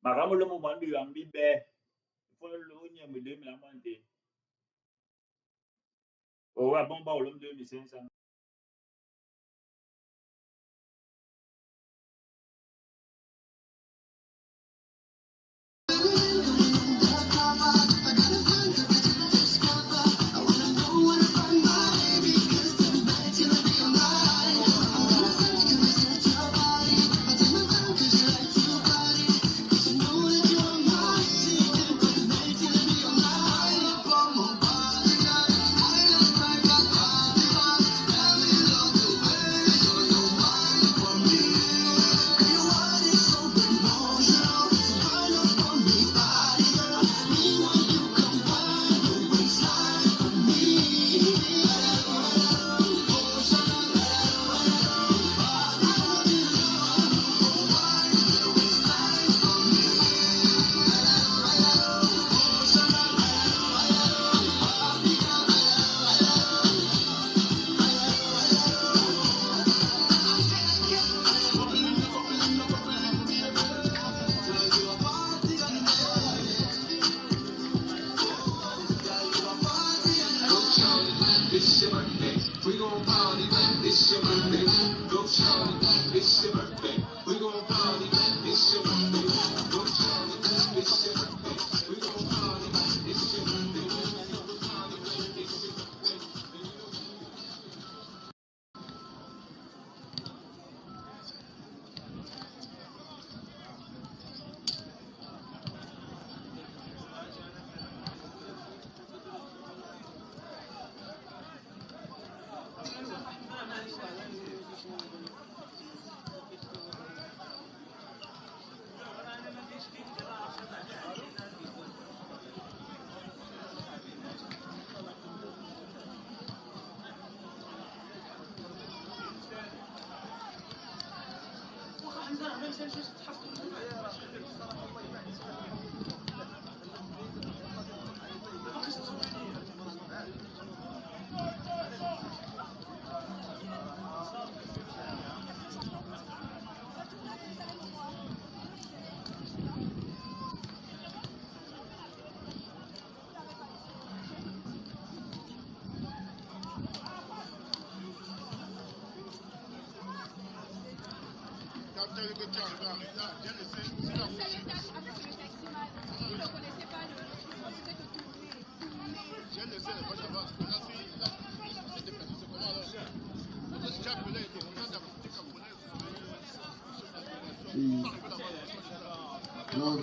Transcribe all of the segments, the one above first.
Makambo le moment du ambibe. Faut le onye me 2000 amante. Oh, ouais, bon, bah, on l'homme 2500.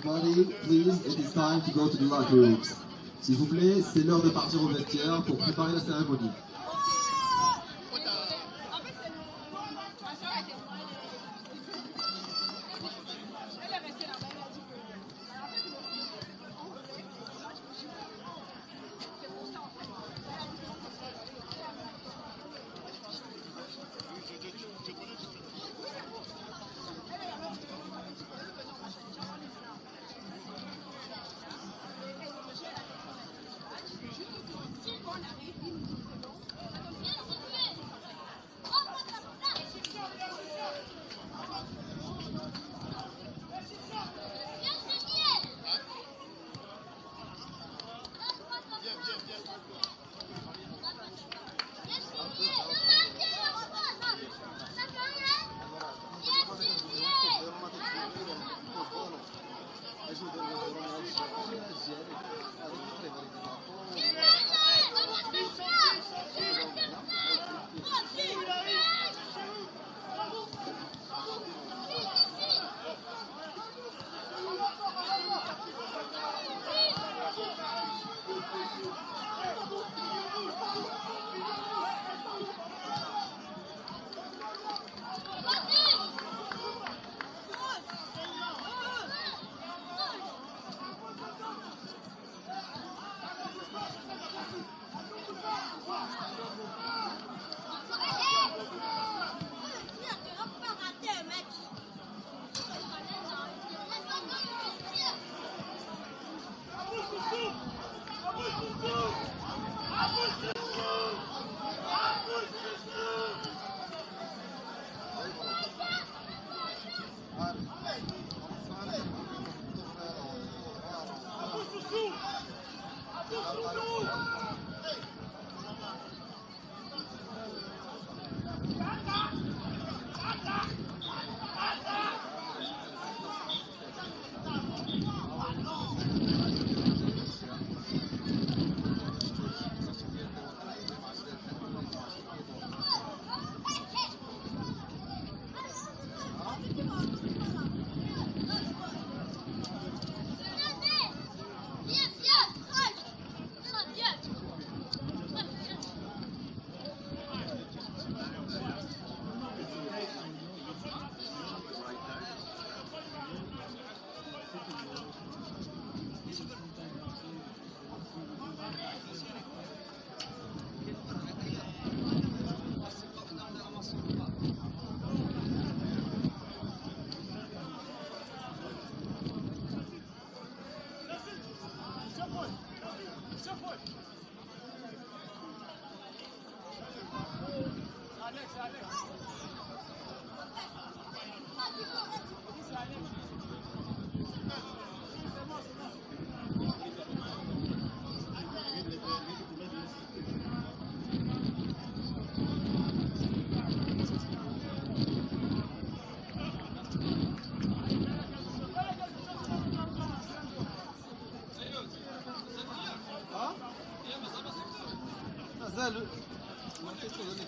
Everybody, please, it is time to go to the locker rooms. S'il vous plaît, c'est l'heure de partir au vestiaire pour préparer la cérémonie.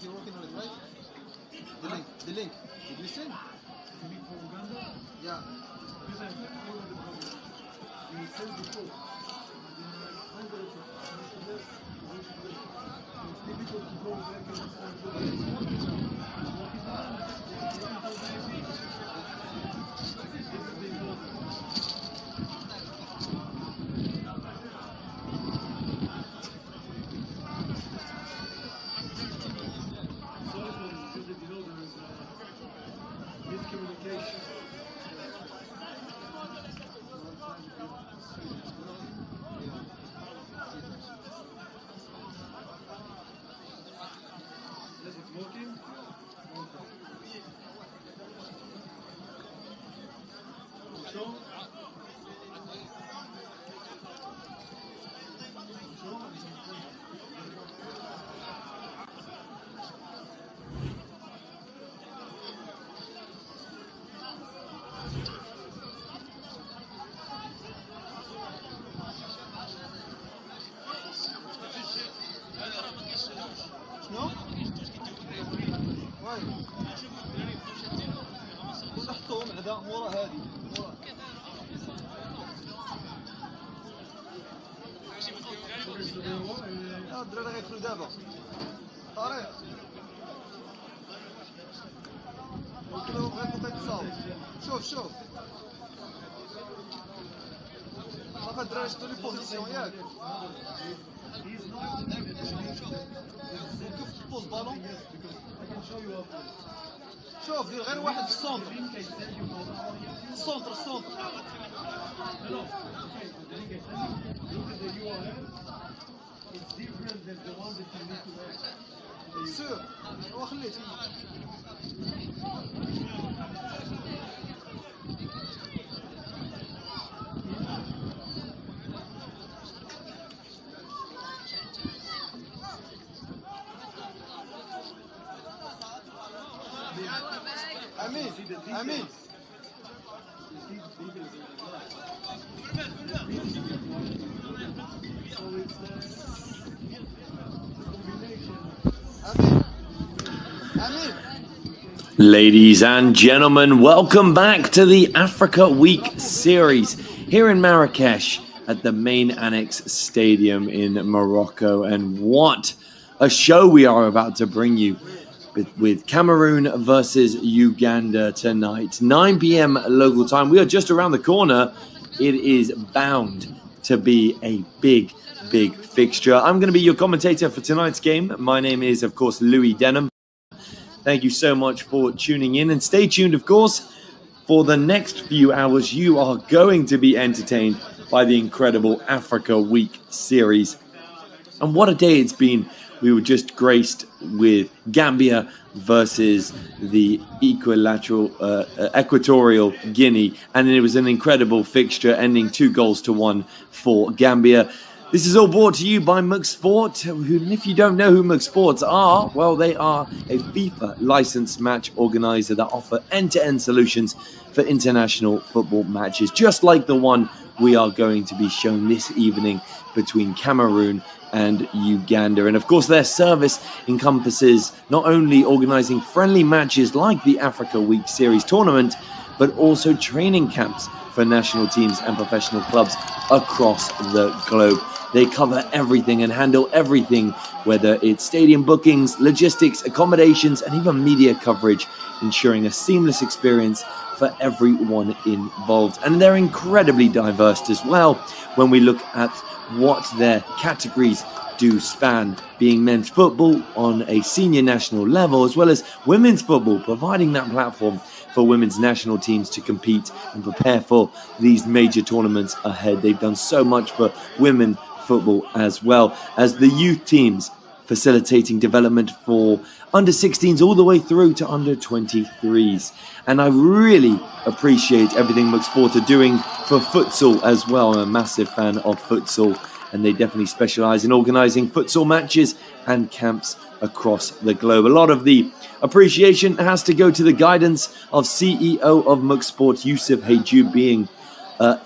You're working on it, right? The link. Did you send? You mean for Uganda? Yeah. Because I put all of the problem. We sent before. It's difficult to go back and start miscommunication. Yes, it's working. Show. شنو؟ واي نحطهم بعدا مورا هادي مورا الدراري غيدخلوا دابا طارق وكلهم غيبقى يتصاوب شوف صافي الدراري شفتوا لي بوزيسيون ياك كيف تبوز بالون شوف دير غير واحد في السونتر السونتر سور وخليت امين Ladies and gentlemen, welcome back to the Africa Week series here in Marrakesh at the main Annex Stadium in Morocco. And what a show we are about to bring you with Cameroun versus Uganda tonight. 9 p.m. local time. We are just around the corner. It is bound to be a big fixture. I'm going to be your commentator for tonight's game. My name is, of course, Louis Denham. Thank you so much for tuning in, and stay tuned, of course, for the next few hours. You are going to be entertained by the incredible Africa Week series. And what a day it's been. We were just graced with Gambia versus the Equatorial Guinea, and it was an incredible fixture, ending 2-1 for Gambia. This is all brought to you by McSport, who, if you don't know who McSports are, well, they are a FIFA licensed match organizer that offer end-to-end solutions for international football matches, just like the one we are going to be shown this evening between Cameroun and Uganda. And of course, their service encompasses not only organizing friendly matches like the Africa Week Series tournament, but also training camps for national teams and professional clubs across the globe. They cover everything and handle everything, whether it's stadium bookings, logistics, accommodations, and even media coverage, ensuring a seamless experience for everyone involved. And they're incredibly diverse as well when we look at what their categories do span, being men's football on a senior national level, as well as women's football, providing that platform for women's national teams to compete and prepare for these major tournaments ahead. They've done so much for women football, as well as the youth teams facilitating development for under 16s all the way through to under 23s. And I really appreciate everything McSport are doing for futsal as well. I'm a massive fan of futsal, and they definitely specialize in organizing futsal matches and camps across the globe. A lot of the appreciation has to go to the guidance of CEO of McSport, Yusuf Hejub, being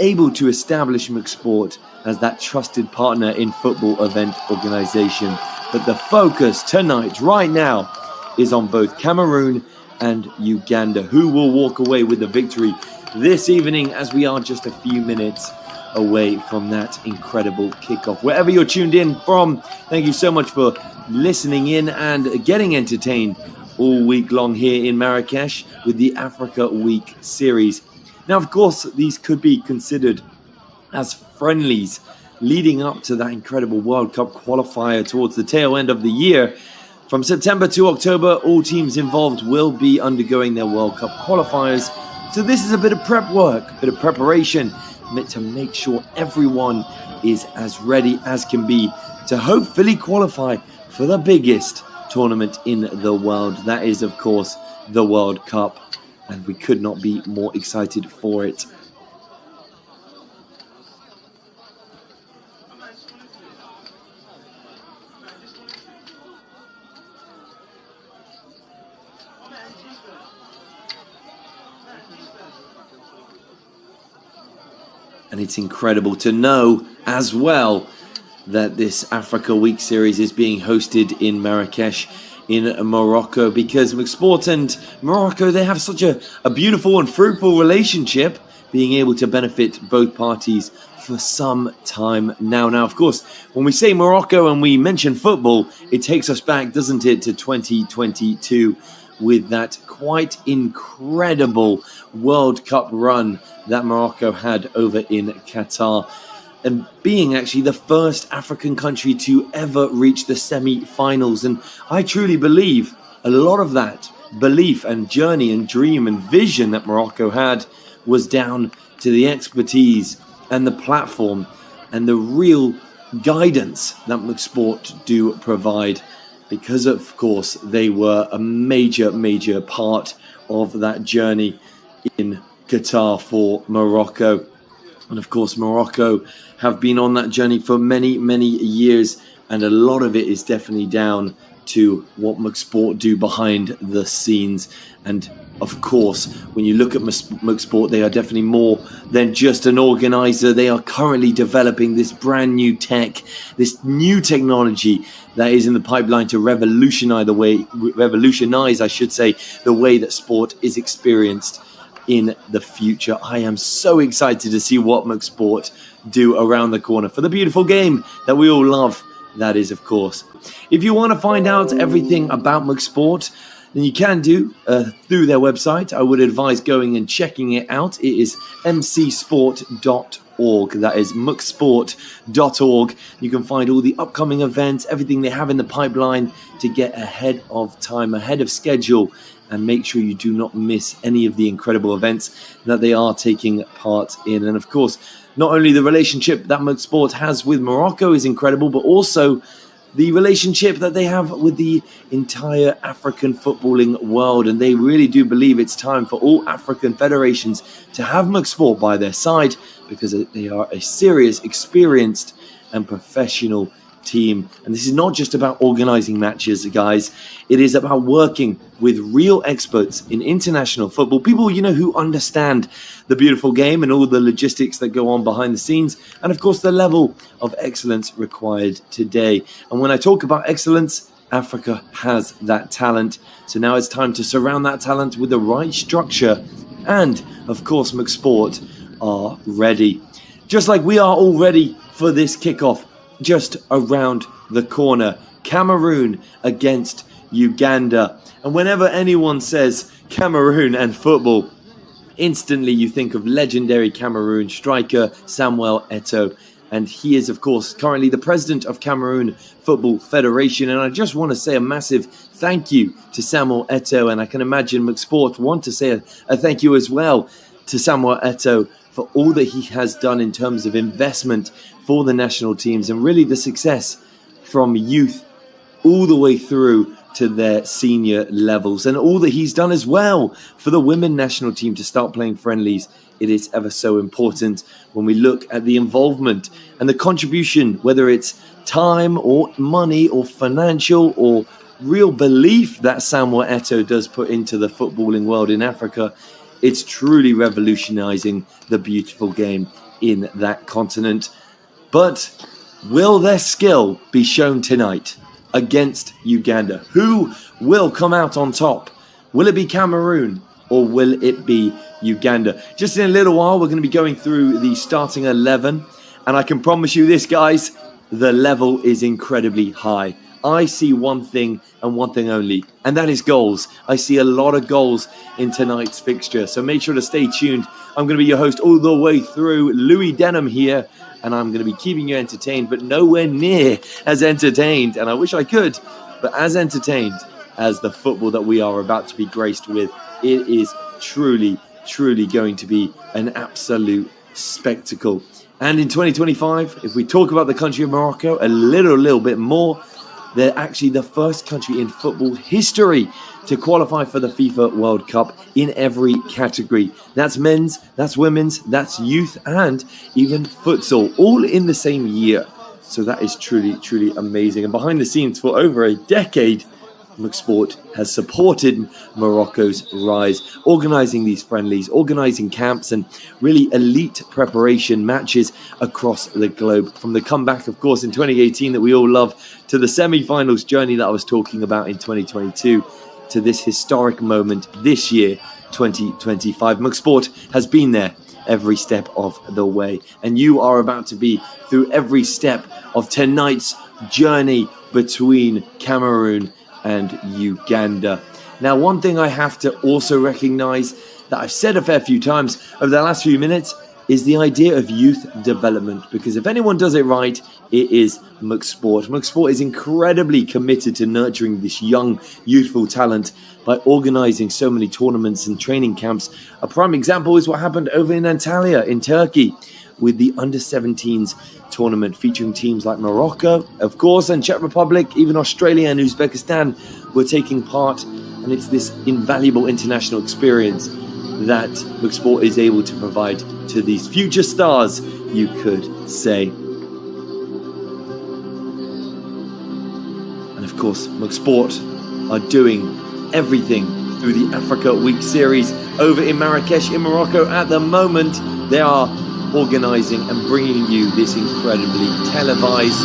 able to establish McSport as that trusted partner in football event organization. But the focus tonight, right now, is on both Cameroon and Uganda, who will walk away with the victory this evening, as we are just a few minutes away from that incredible kickoff. Wherever you're tuned in from, thank you so much for listening in and getting entertained all week long here in Marrakesh with the Africa Week series. Now, of course, these could be considered as friendlies leading up to that incredible World Cup qualifier towards the tail end of the year. From September to October, all teams involved will be undergoing their World Cup qualifiers. So this is a bit of prep work, a bit of preparation to make sure everyone is as ready as can be to hopefully qualify for the biggest tournament in the world. That is, of course, the World Cup. And we could not be more excited for it. And it's incredible to know as well that this Africa Week series is being hosted in Marrakesh in Morocco, because McSport and Morocco, they have such a beautiful and fruitful relationship, being able to benefit both parties for some time now. Now, of course, when we say Morocco and we mention football, it takes us back, doesn't it, to 2022 with that quite incredible World Cup run that Morocco had over in Qatar, and being actually the first African country to ever reach the semi-finals. And I truly believe a lot of that belief and journey and dream and vision that Morocco had was down to the expertise and the platform and the real guidance that McSport do provide, because of course they were a major part of that journey in Qatar for Morocco. And of course, Morocco have been on that journey for many years, and a lot of it is definitely down to what McSport do behind the scenes. And of course, when you look at McSport, they are definitely more than just an organizer. They are currently developing this brand new tech, this new technology that is in the pipeline to revolutionize the way that sport is experienced in the future. I am so excited to see what McSport do around the corner for the beautiful game that we all love. That is, of course. If you want to find out everything about McSport, then you can do through their website. I would advise going and checking it out. It is mcsport.org. That is mcsport.org. You can find all the upcoming events, everything they have in the pipeline to get ahead of time, ahead of schedule, and make sure you do not miss any of the incredible events that they are taking part in. And of course, not only the relationship that McSport has with Morocco is incredible, but also the relationship that they have with the entire African footballing world. And they really do believe it's time for all African federations to have McSport by their side, because they are a serious, experienced and professional team. And this is not just about organizing matches, guys. It is about working with real experts in international football, people, who understand the beautiful game and all the logistics that go on behind the scenes, and of course the level of excellence required today. And when I talk about excellence, Africa has that talent. So now it's time to surround that talent with the right structure. And of course, McSport are ready, just like we are all ready for this kickoff just around the corner. Cameroon against Uganda. And whenever anyone says Cameroon and football, instantly you think of legendary Cameroon striker Samuel Eto'o. And he is, of course, currently the president of Cameroon Football Federation. And I just want to say a massive thank you to Samuel Eto'o. And I can imagine McSport want to say a thank you as well to Samuel Eto'o for all that he has done in terms of investment for the national teams and really the success from youth all the way through to their senior levels, and all that he's done as well for the women national team to start playing friendlies. It is ever so important when we look at the involvement and the contribution, whether it's time or money or financial or real belief that Samuel Eto'o does put into the footballing world in Africa. It's truly revolutionizing the beautiful game in that continent. But will their skill be shown tonight against Uganda? Who will come out on top? Will it be Cameroon or will it be Uganda? Just in a little while, we're going to be going through the starting 11. And I can promise you this, guys, the level is incredibly high. I see one thing and one thing only, and that is goals. I see a lot of goals in tonight's fixture, so make sure to stay tuned. I'm going to be your host all the way through, Louis Denham here, and I'm going to be keeping you entertained, but nowhere near as entertained, and I wish I could, but as entertained as the football that we are about to be graced with. It is truly, truly going to be an absolute spectacle. And in 2025, if we talk about the country of Morocco a little bit more, they're actually the first country in football history to qualify for the FIFA World Cup in every category. That's men's, that's women's, that's youth, and even futsal, all in the same year. So that is truly, truly amazing. And behind the scenes for over a decade, McSport has supported Morocco's rise, organising these friendlies, organising camps and really elite preparation matches across the globe. From the comeback, of course, in 2018 that we all love, to the semi-finals journey that I was talking about in 2022, to this historic moment this year, 2025. McSport has been there every step of the way. And you are about to be through every step of tonight's journey between Cameroon and Uganda. Now, one thing I have to also recognize that I've said a fair few times over the last few minutes is the idea of youth development, because if anyone does it right, it is McSport. McSport is incredibly committed to nurturing this young, youthful talent by organizing so many tournaments and training camps. A prime example is what happened over in Antalya in Turkey with the under-17s tournament featuring teams like Morocco, of course, and Czech Republic, even Australia and Uzbekistan were taking part. And it's this invaluable international experience that McSport is able to provide to these future stars, you could say. And of course, McSport are doing everything through the Africa Week series over in Marrakesh in Morocco at the moment. They are organising and bringing you this incredibly televised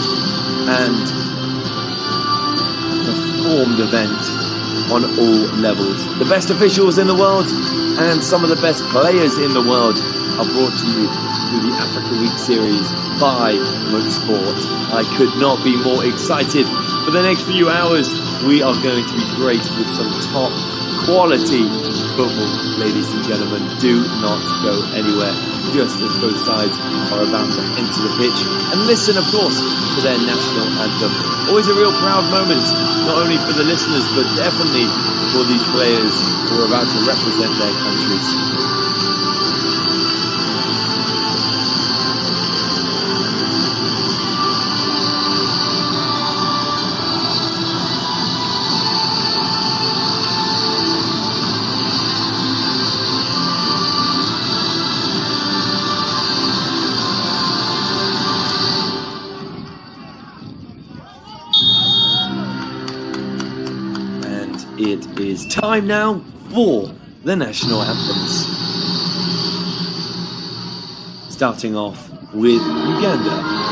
and performed event on all levels. The best officials in the world and some of the best players in the world are brought to you through the Africa Week series by McSport. I could not be more excited. For the next few hours, we are going to be graced with some top quality football, ladies and gentlemen. Do not go anywhere, just as both sides are about to enter the pitch and listen, of course, to their national anthem. Always a real proud moment, not only for the listeners, but definitely for these players who are about to represent their countries. It is time now for the national anthems. Starting off with Uganda.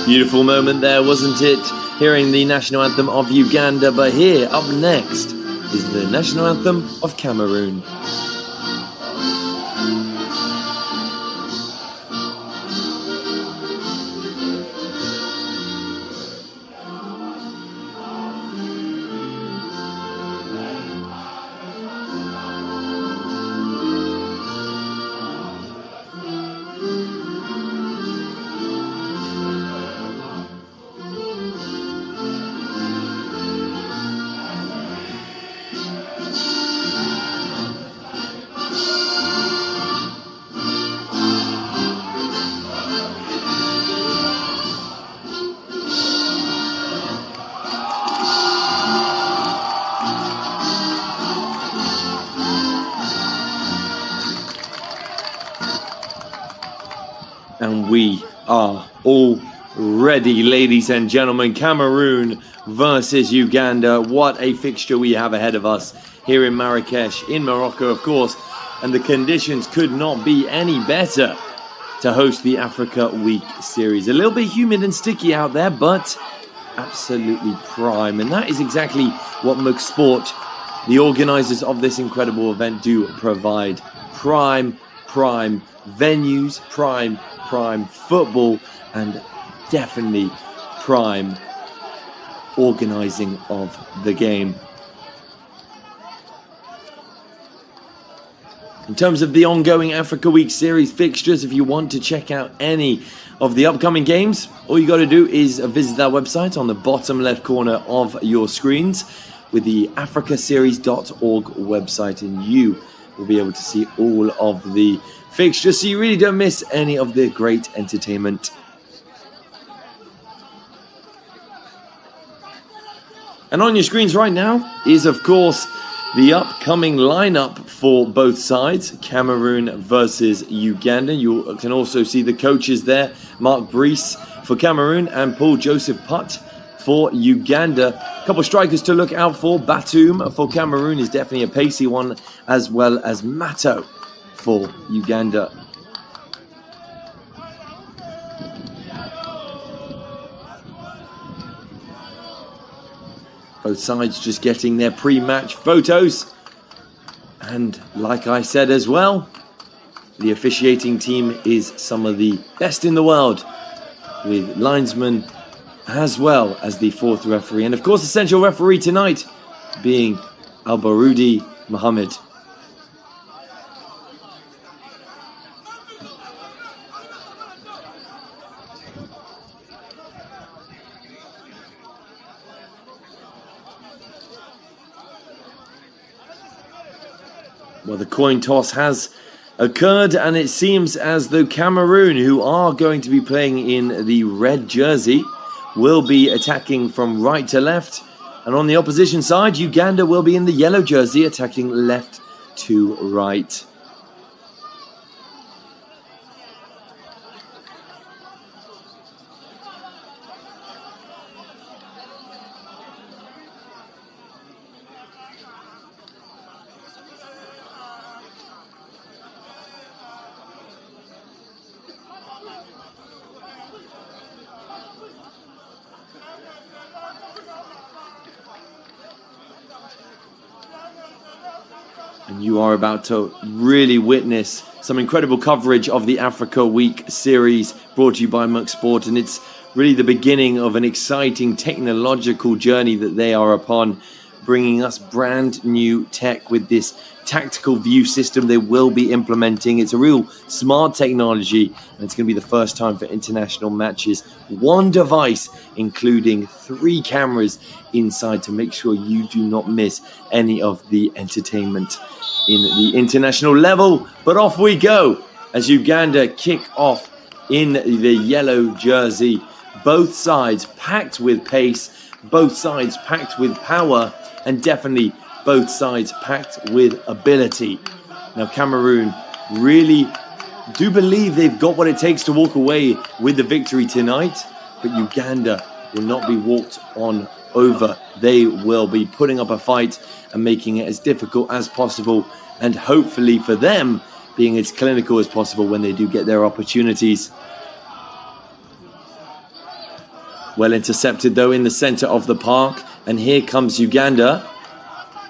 Beautiful moment there, wasn't it? Hearing the national anthem of Uganda, but here, up next, is the national anthem of Cameroon. And we are all ready, ladies and gentlemen. Cameroon versus Uganda. What a fixture we have ahead of us here in Marrakesh, in Morocco, of course. And the conditions could not be any better to host the Africa Week series. A little bit humid and sticky out there, but absolutely prime. And that is exactly what McSport, the organisers of this incredible event, do provide. Prime venues, prime football, and definitely prime organising of the game. In terms of the ongoing Africa Week series fixtures, if you want to check out any of the upcoming games, all you got to do is visit our website on the bottom left corner of your screens with the africaseries.org website, and you will be able to see all of the fixtures, so you really don't miss any of the great entertainment. And on your screens right now is, of course, the upcoming lineup for both sides, Cameroon versus Uganda. You can also see the coaches there, Mark Brees for Cameroon and Paul Joseph Putt for Uganda. A couple of strikers to look out for. Batum for Cameroon is definitely a pacey one, as well as Mato for Uganda. Both sides just getting their pre-match photos. And like I said as well, the officiating team is some of the best in the world, with linesmen as well as the fourth referee. And of course, the central referee tonight being Al-Baroudi Mohammed. Well, the coin toss has occurred, and it seems as though Cameroon, who are going to be playing in the red jersey, will be attacking from right to left. And on the opposition side, Uganda will be in the yellow jersey, attacking left to right. And you are about to really witness some incredible coverage of the Africa Week series brought to you by McSport. And it's really the beginning of an exciting technological journey that they are upon, bringing us brand new tech with this tactical view system they will be implementing. It's a real smart technology, and it's going to be the first time for international matches. One device, including 3 cameras inside, to make sure you do not miss any of the entertainment in the international level. But off we go as Uganda kick off in the yellow jersey. Both sides packed with pace, both sides packed with power, and definitely both sides packed with ability. Now, Cameroon really do believe they've got what it takes to walk away with the victory tonight, but Uganda will not be walked on over. They will be putting up a fight and making it as difficult as possible, and hopefully for them being as clinical as possible when they do get their opportunities. Well intercepted though in the center of the park, and here comes Uganda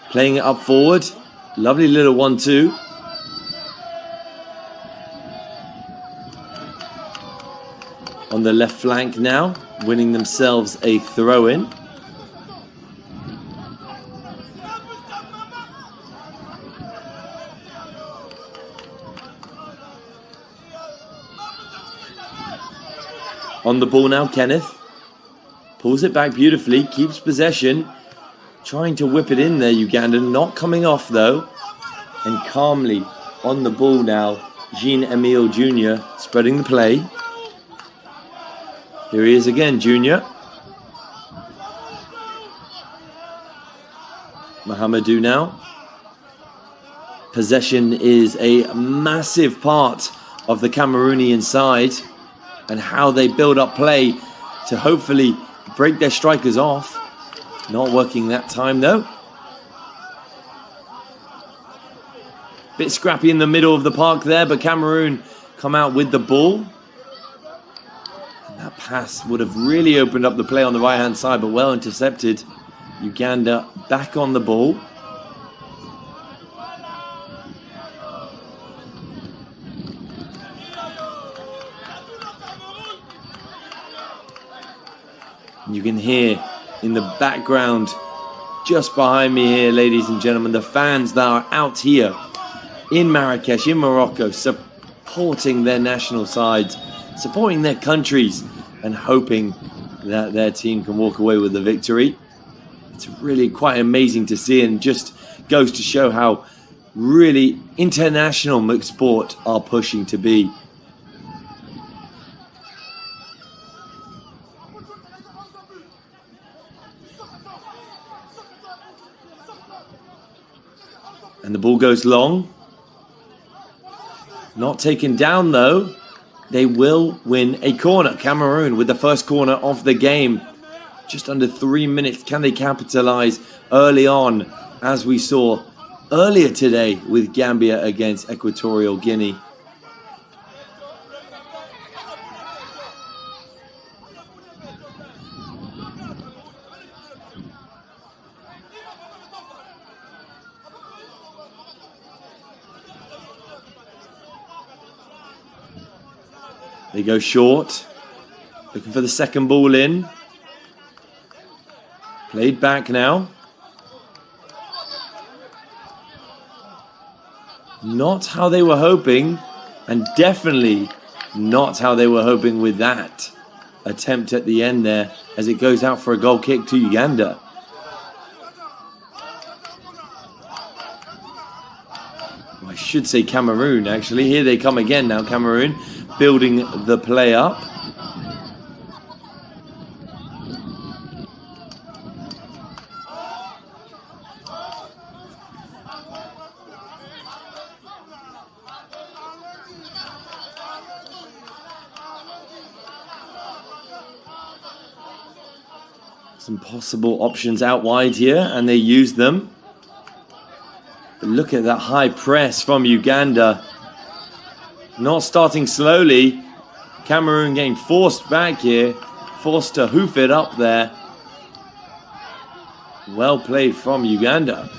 playing it up forward. Lovely little 1-2. On the left flank now, winning themselves a throw-in. On the ball now, Kenneth pulls it back beautifully, keeps possession, trying to whip it in there, Uganda, not coming off though. And calmly on the ball now, Jean-Emile Jr. spreading the play. Here he is again, Junior. Mahamadou now. Possession is a massive part of the Cameroonian side, and how they build up play to hopefully break their strikers off. Not working that time though. Bit scrappy in the middle of the park there, but Cameroon come out with the ball. And that pass would have really opened up the play on the right hand side, but well intercepted. Uganda back on the ball. You can hear in the background, just behind me here, ladies and gentlemen, the fans that are out here in Marrakesh, in Morocco, supporting their national sides, supporting their countries, and hoping that their team can walk away with the victory. It's really quite amazing to see, and just goes to show how really international mixed sport are pushing to be. And the ball goes long. Not taken down though. They will win a corner. Cameroon with the first corner of the game. Just under 3 minutes. Can they capitalize early on, as we saw earlier today with Gambia against Equatorial Guinea? They go short, looking for the second ball in. Played back now. Not how they were hoping, and definitely not how they were hoping with that attempt at the end there, as it goes out for a goal kick to Uganda. Well, I should say Cameroon, actually. Here they come again now, Cameroon, building the play up. Some possible options out wide here, and they use them. But look at that high press from Uganda. Not starting slowly. Cameroon getting forced back here. Forced to hoof it up there. Well played from Uganda.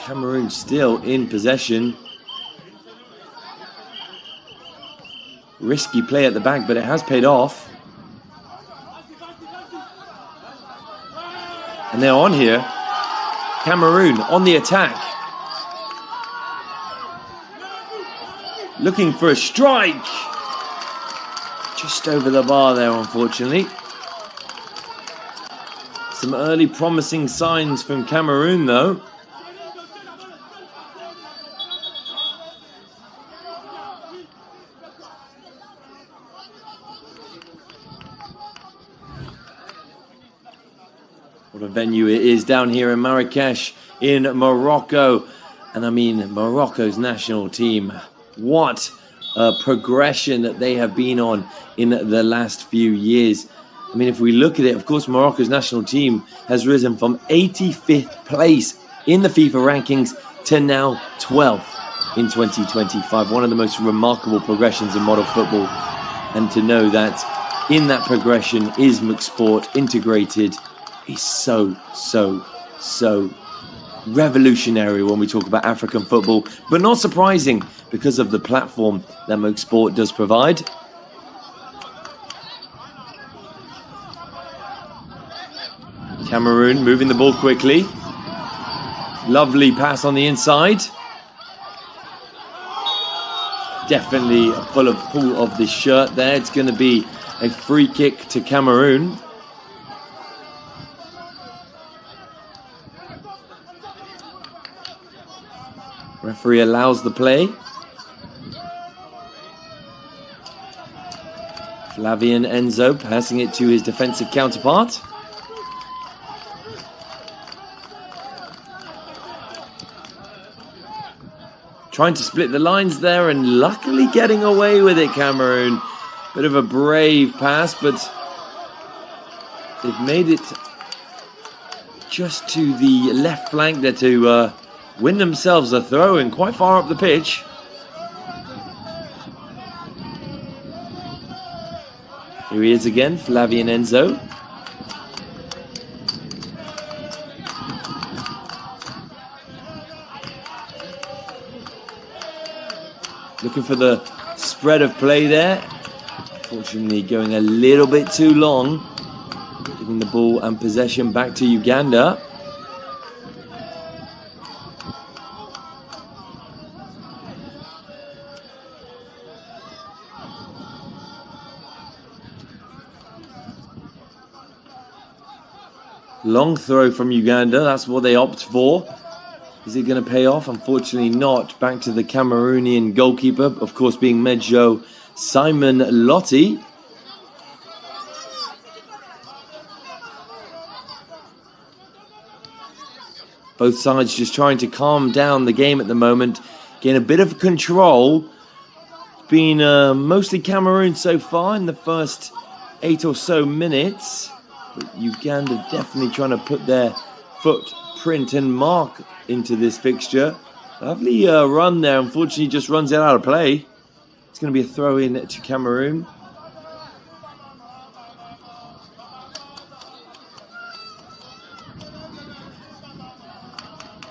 Cameroon still in possession. Risky play at the back, but it has paid off. And they're on here. Cameroon on the attack. Looking for a strike. Just over the bar there, unfortunately. Some early promising signs from Cameroon, though. What a venue it is down here in Marrakesh, in Morocco. And I mean, Morocco's national team. What a progression that they have been on in the last few years. I mean, if we look at it, of course, Morocco's national team has risen from 85th place in the FIFA rankings to now 12th in 2025. One of the most remarkable progressions in modern football. And to know that in that progression is McSport integrated is so revolutionary when we talk about African football, but not surprising because of the platform that McSport does provide. Cameroon moving the ball quickly. Lovely pass on the inside. Definitely a pull of the shirt there. It's going to be a free kick to Cameroon. Referee allows the play. Flavien Enzo passing it to his defensive counterpart. Trying to split the lines there and luckily getting away with it, Cameroon. Bit of a brave pass, but they've made it just to the left flank there to win themselves a throw in quite far up the pitch. Here he is again, Flavien Enzo. Looking for the spread of play there. Unfortunately, going a little bit too long. Giving the ball and possession back to Uganda. Long throw from Uganda. That's what they opt for. Is it going to pay off? Unfortunately not. Back to the Cameroonian goalkeeper, of course being Medjo Simon Lotti. Both sides just trying to calm down the game at the moment. Gain a bit of control. It's been mostly Cameroon so far in the first 8 or so minutes. But Uganda definitely trying to put their footprint and mark into this fixture. Lovely run there. Unfortunately, just runs it out of play. It's going to be a throw in to Cameroon.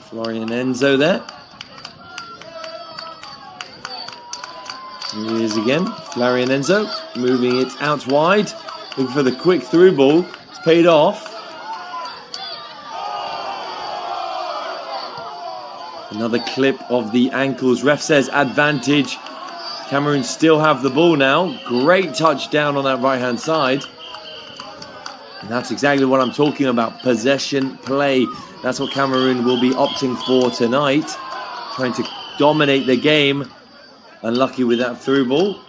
Flavien Enzo there. Here he is again. Flavien Enzo moving it out wide. Looking for the quick through ball. It's paid off. Another clip of the ankles. Ref says advantage. Cameroon still have the ball now. Great touchdown on that right-hand side. And that's exactly what I'm talking about. Possession play. That's what Cameroon will be opting for tonight. Trying to dominate the game. Unlucky with that through ball.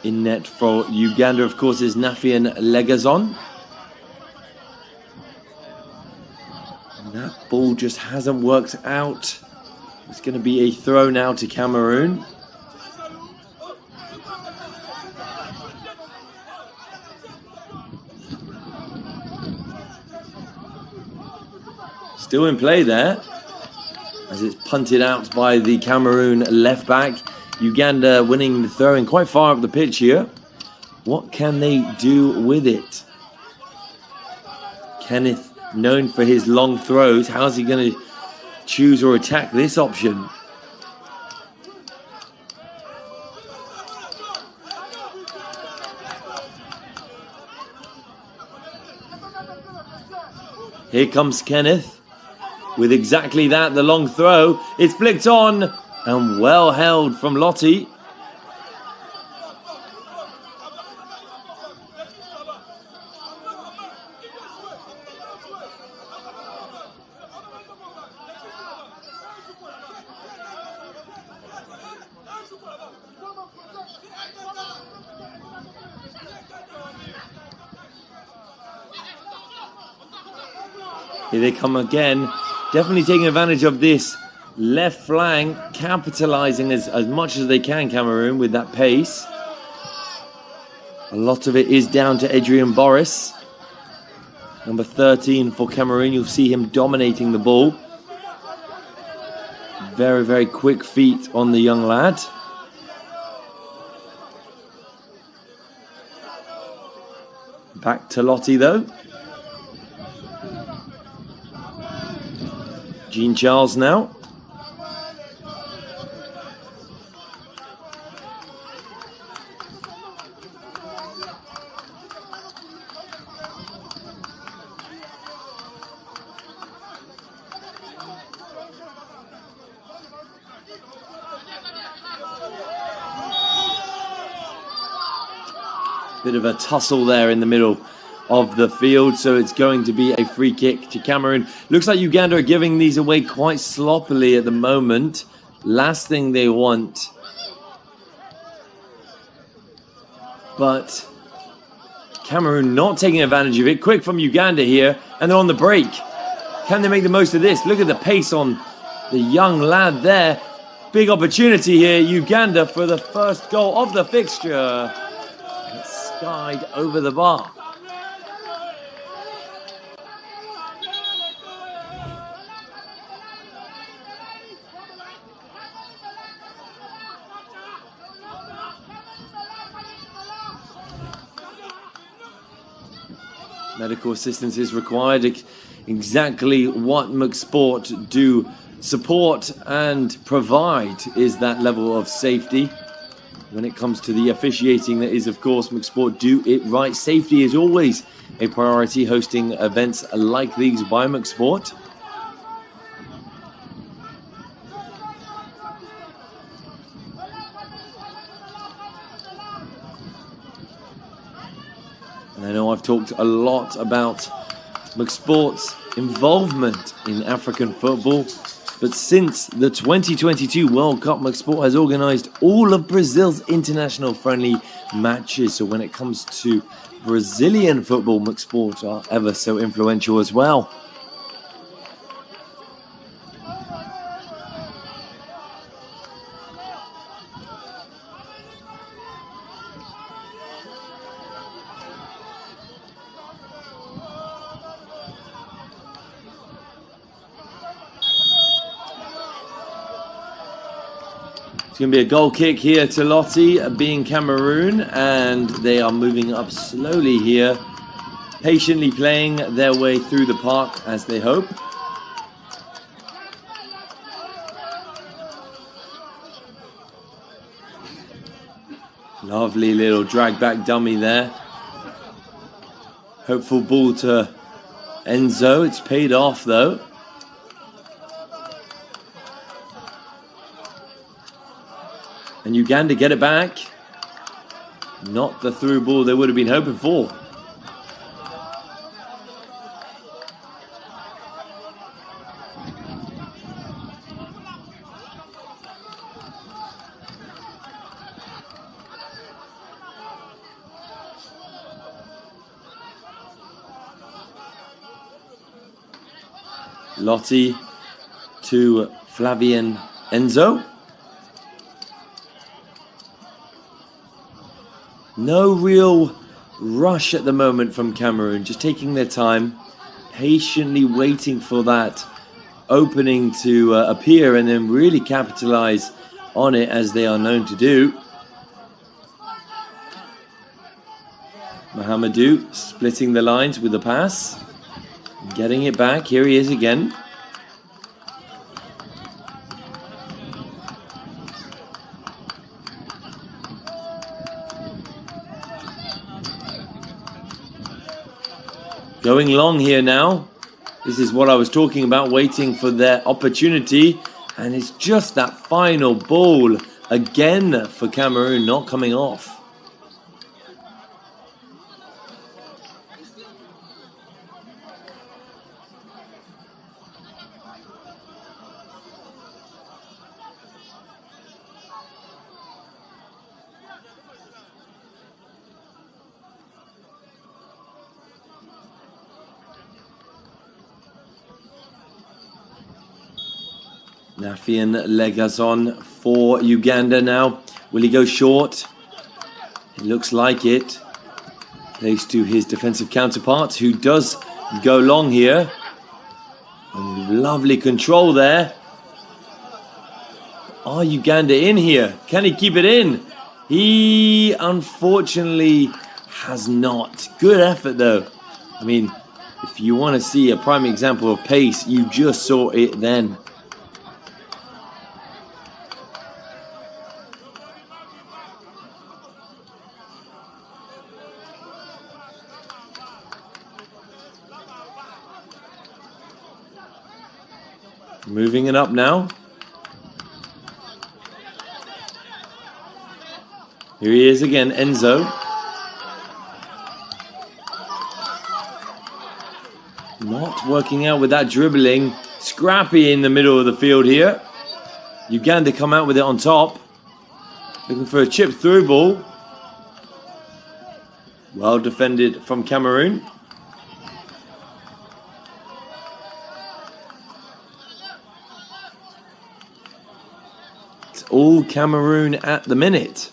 In net for Uganda, of course, is Nafian Legazon. And that ball just hasn't worked out. It's going to be a throw now to Cameroon. Still in play there, as it's punted out by the Cameroon left back. Uganda winning the throwing quite far up the pitch here. What can they do with it? Kenneth, known for his long throws, how's he going to choose or attack this option? Here comes Kenneth with exactly that, the long throw. It's flicked on. And well held from Lotti. Here they come again. Definitely taking advantage of this left flank, capitalizing as much as they can, Cameroon, with that pace. A lot of it is down to Adrian Boris. Number 13 for Cameroon. You'll see him dominating the ball. Very, very quick feet on the young lad. Back to Lottie though. Jean Charles now. Bit of a tussle there in the middle of the field, so it's going to be a free kick to Cameroon. Looks like Uganda are giving these away quite sloppily at the moment. Last thing they want. But Cameroon not taking advantage of it. Quick from Uganda here, and they're on the break. Can they make the most of this? Look at the pace on the young lad there. Big opportunity here, Uganda, for the first goal of the fixture. It's skied over the bar. Medical assistance is required. Exactly what McSport do support and provide is that level of safety. When it comes to the officiating, that is, of course, McSport do it right. Safety is always a priority, hosting events like these by McSport. And I know I've talked a lot about McSport's involvement in African football, but since the 2022 World Cup, McSport has organised all of Brazil's international friendly matches. So when it comes to Brazilian football, McSport are ever so influential as well. It's going to be a goal kick here to Lottie, being Cameroon, and they are moving up slowly here, patiently playing their way through the park as they hope. Lovely little drag back dummy there. Hopeful ball to Enzo. It's paid off though. And Uganda get it back. Not the through ball they would have been hoping for. Lottie to Flavian Enzo. No real rush at the moment from Cameroon, just taking their time, patiently waiting for that opening to appear and then really capitalize on it as they are known to do. Mohamedou splitting the lines with the pass, getting it back. Here he is again. Going long here now. This is what I was talking about, waiting for their opportunity. And it's just that final ball again for Cameroon not coming off. Nafian Legason for Uganda now. Will he go short? It looks like it. Plays to his defensive counterpart, who does go long here. Lovely control there. Are Uganda in here? Can he keep it in? He unfortunately has not. Good effort though. I mean, if you want to see a prime example of pace, you just saw it then. Moving it up now. Here he is again, Enzo. Not working out with that dribbling. Scrappy in the middle of the field here. Uganda come out with it on top. Looking for a chip through ball. Well defended from Cameroon. It's all Cameroon at the minute.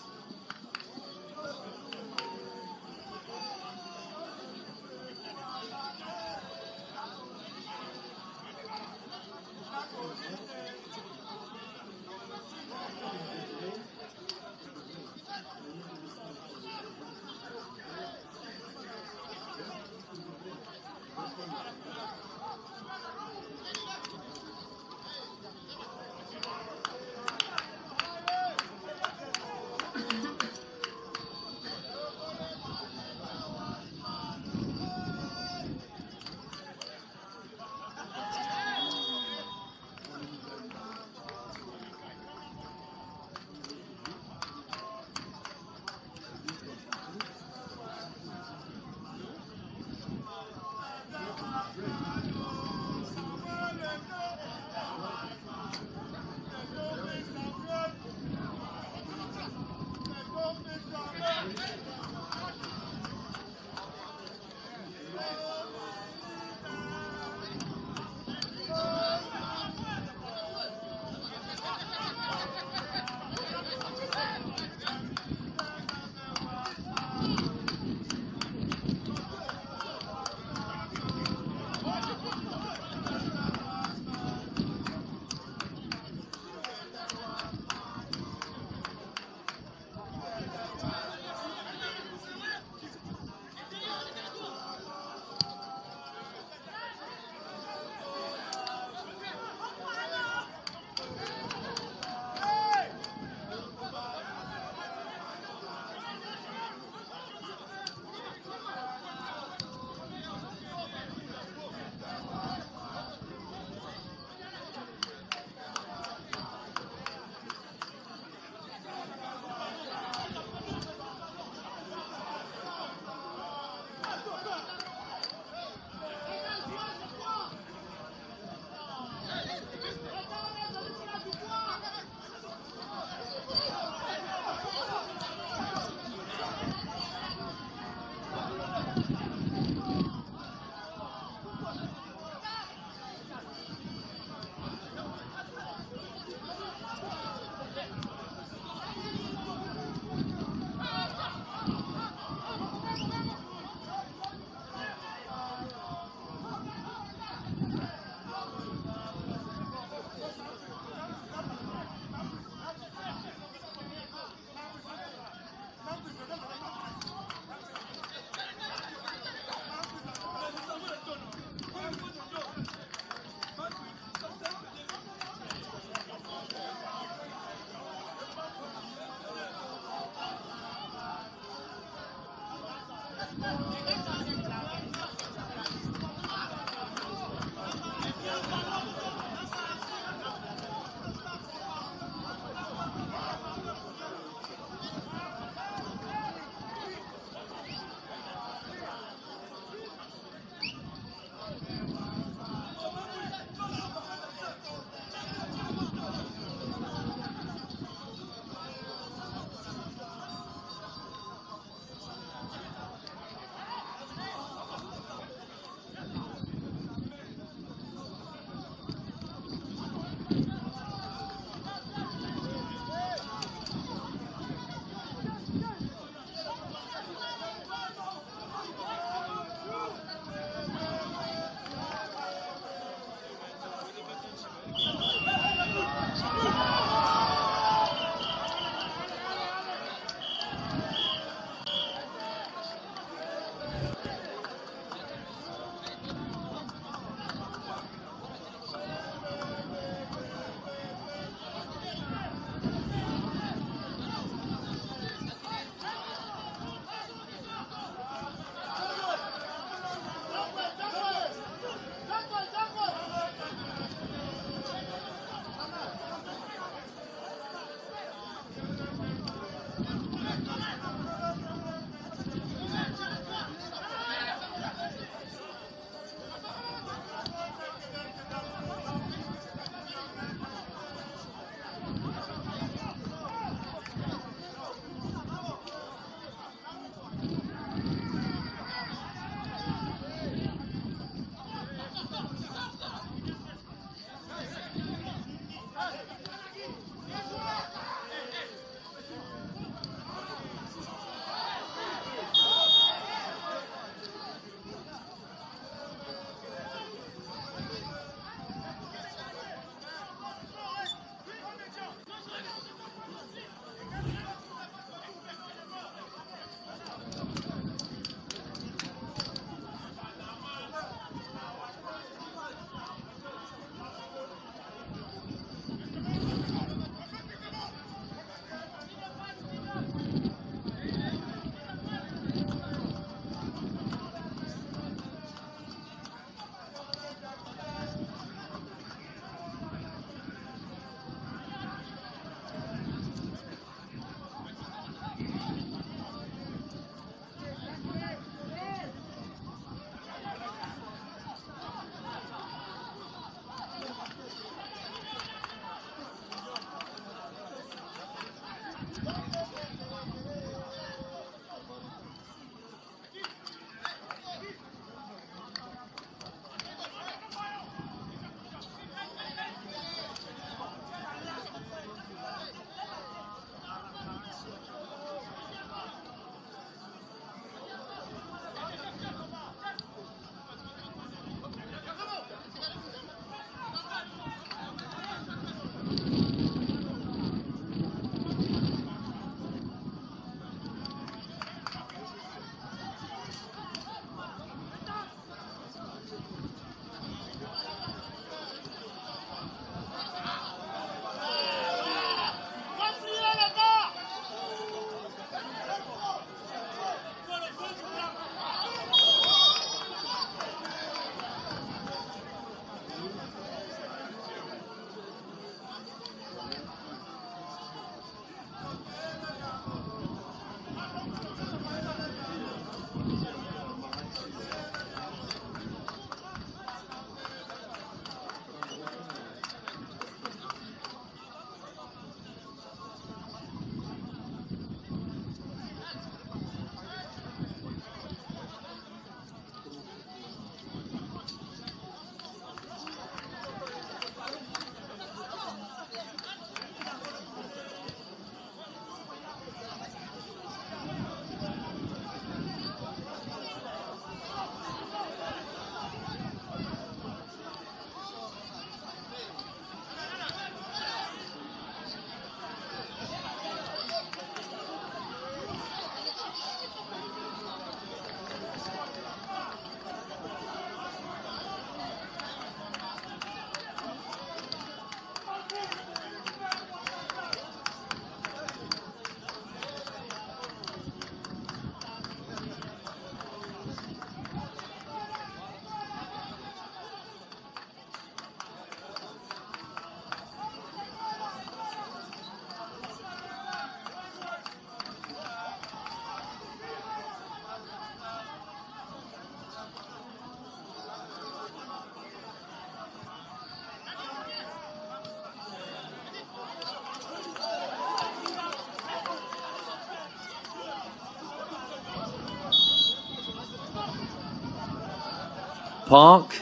park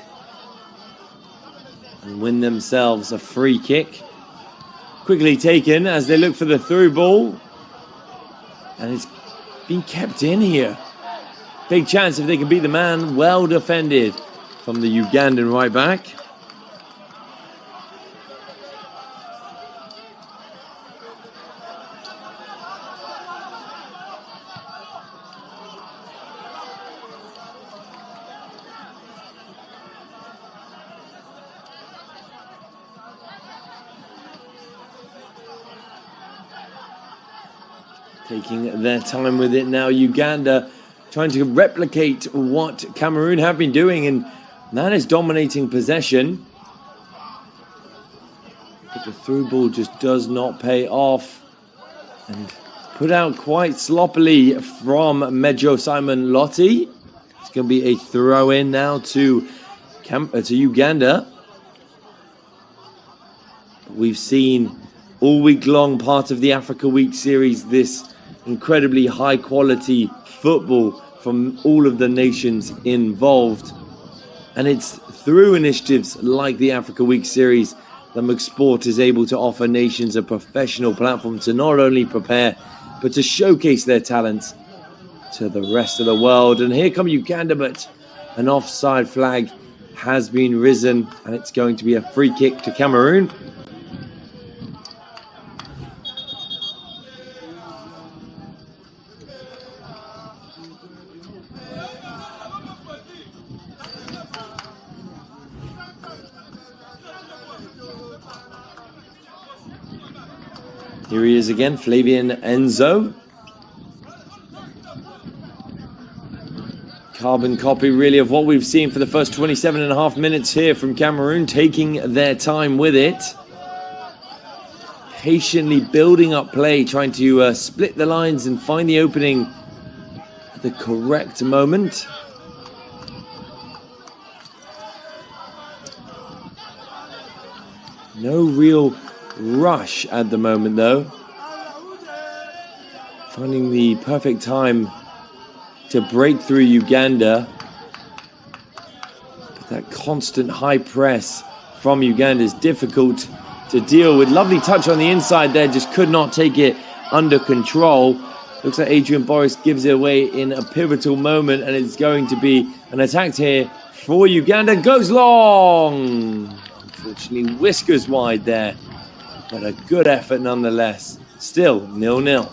and win themselves a free kick. Quickly taken as they look for the through ball. And it's been kept in here. Big chance if they can beat the man. Well defended from the Ugandan right back. Taking their time with it now. Uganda trying to replicate what Cameroon have been doing, and that is dominating possession. But the through ball just does not pay off. And put out quite sloppily from Mejo Simon Lotti. It's going to be a throw in now to Uganda. We've seen all week long, part of the Africa Week series, this incredibly high quality football from all of the nations involved. And it's through initiatives like the Africa Week series that McSport is able to offer nations a professional platform to not only prepare, but to showcase their talents to the rest of the world. And here come Uganda, but an offside flag has been risen, and it's going to be a free kick to Cameroon. Here he is again, Flavian Enzo. Carbon copy really of what we've seen for the first 27.5 minutes here from Cameroon, taking their time with it. Patiently building up play, trying to split the lines and find the opening at the correct moment. No real rush at the moment though. Finding the perfect time to break through Uganda. But that constant high press from Uganda is difficult to deal with. Lovely touch on the inside there, just could not take it under control. Looks like Adrian Boris gives it away in a pivotal moment, and it's going to be an attack here for Uganda. Goes long! Unfortunately, whiskers wide there. But a good effort nonetheless. Still 0-0.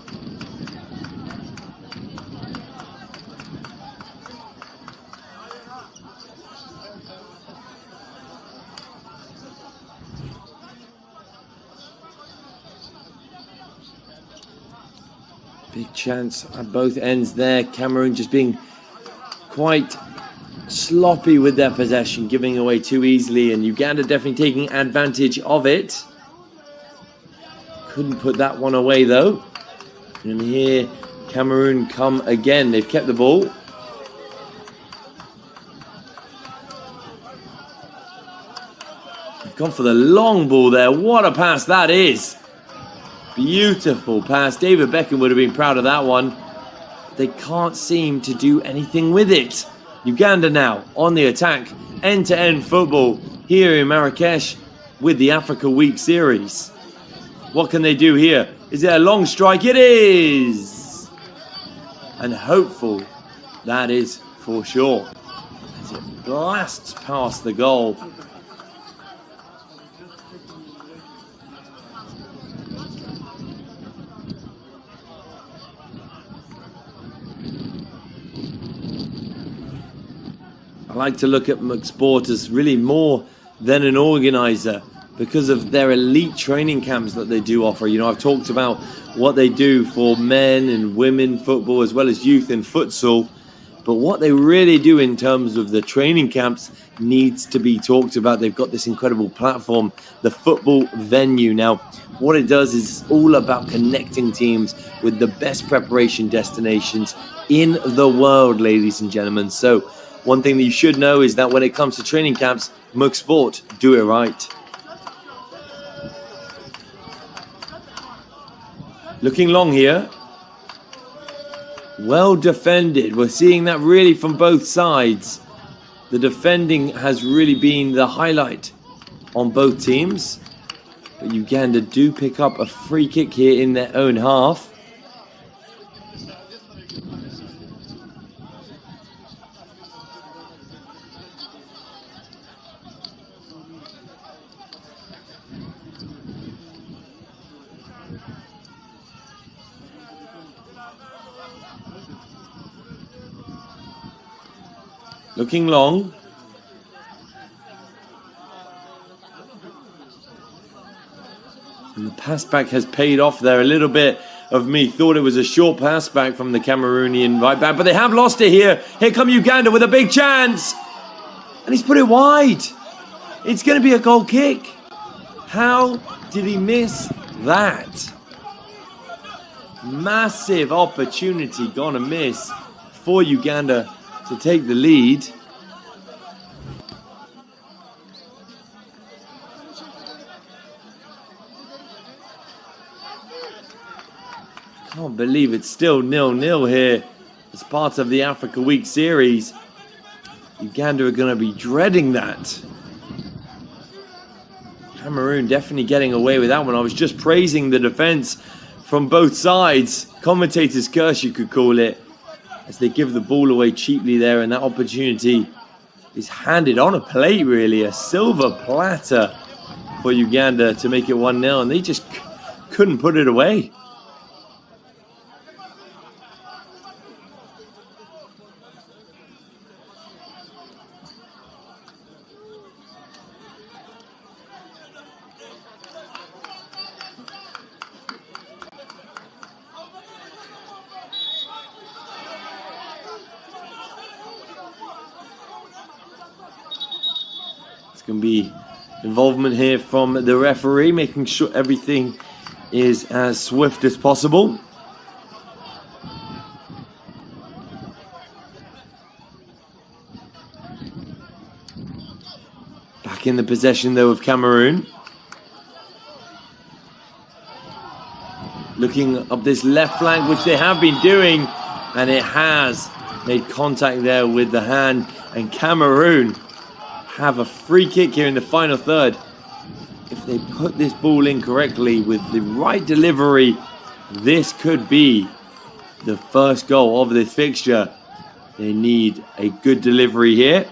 Big chance at both ends there. Cameroon just being quite sloppy with their possession, giving away too easily, and Uganda definitely taking advantage of it. Couldn't put that one away though. And here Cameroon come again. They've kept the ball. They've gone for the long ball there. What a pass that is. Beautiful pass. David Beckham would have been proud of that one. But they can't seem to do anything with it. Uganda now on the attack. End-to-end football here in Marrakesh with the Africa Week series. What can they do here? Is it a long strike? It is! And hopeful that is for sure. As it blasts past the goal. I like to look at McSport as really more than an organizer, because of their elite training camps that they do offer. You know, I've talked about what they do for men and women football as well as youth and futsal. But what they really do in terms of the training camps needs to be talked about. They've got this incredible platform, the football venue. Now, what it does is all about connecting teams with the best preparation destinations in the world, ladies and gentlemen. So one thing that you should know is that when it comes to training camps, McSport do it right. Looking long here. Well defended. We're seeing that really from both sides. The defending has really been the highlight on both teams. But Uganda do pick up a free kick here in their own half. Looking long. And the pass back has paid off there. A little bit of me thought it was a short pass back from the Cameroonian right back, but they have lost it here. Here come Uganda with a big chance. And he's put it wide. It's going to be a goal kick. How did he miss that? Massive opportunity gonna miss for Uganda to take the lead. Can't believe it's still 0-0 here as part of the Africa Week series. Uganda are going to be dreading that. Cameroon definitely getting away with that one. I was just praising the defense from both sides. Commentator's curse, you could call it, as they give the ball away cheaply there, and that opportunity is handed on a plate, really. A silver platter for Uganda to make it 1-0, and they just couldn't put it away. Going to be involvement here from the referee, making sure everything is as swift as possible. Back in the possession though of Cameroon. Looking up this left flank, which they have been doing, and it has made contact there with the hand, and Cameroon have a free kick here in the final third. If they put this ball in correctly with the right delivery, this could be the first goal of this fixture. They need a good delivery here.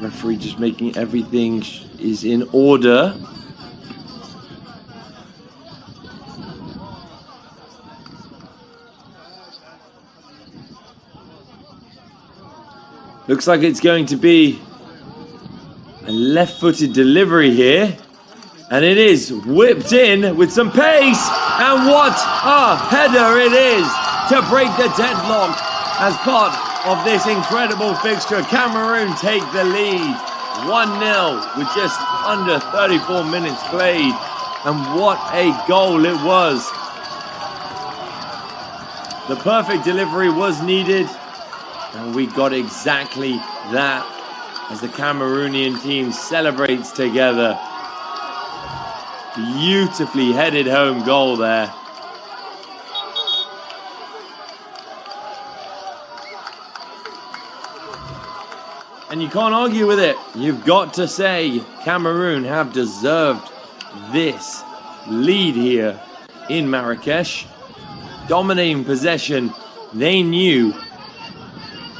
Referee just making everything is in order. Looks like it's going to be a left-footed delivery here. And it is whipped in with some pace. And what a header it is to break the deadlock as part of this incredible fixture. Cameroon take the lead 1-0 with just under 34 minutes played. And what a goal it was. The perfect delivery was needed. And we got exactly that as the Cameroonian team celebrates together. Beautifully headed home goal there. And you can't argue with it. You've got to say Cameroon have deserved this lead here in Marrakesh. Dominating possession. They knew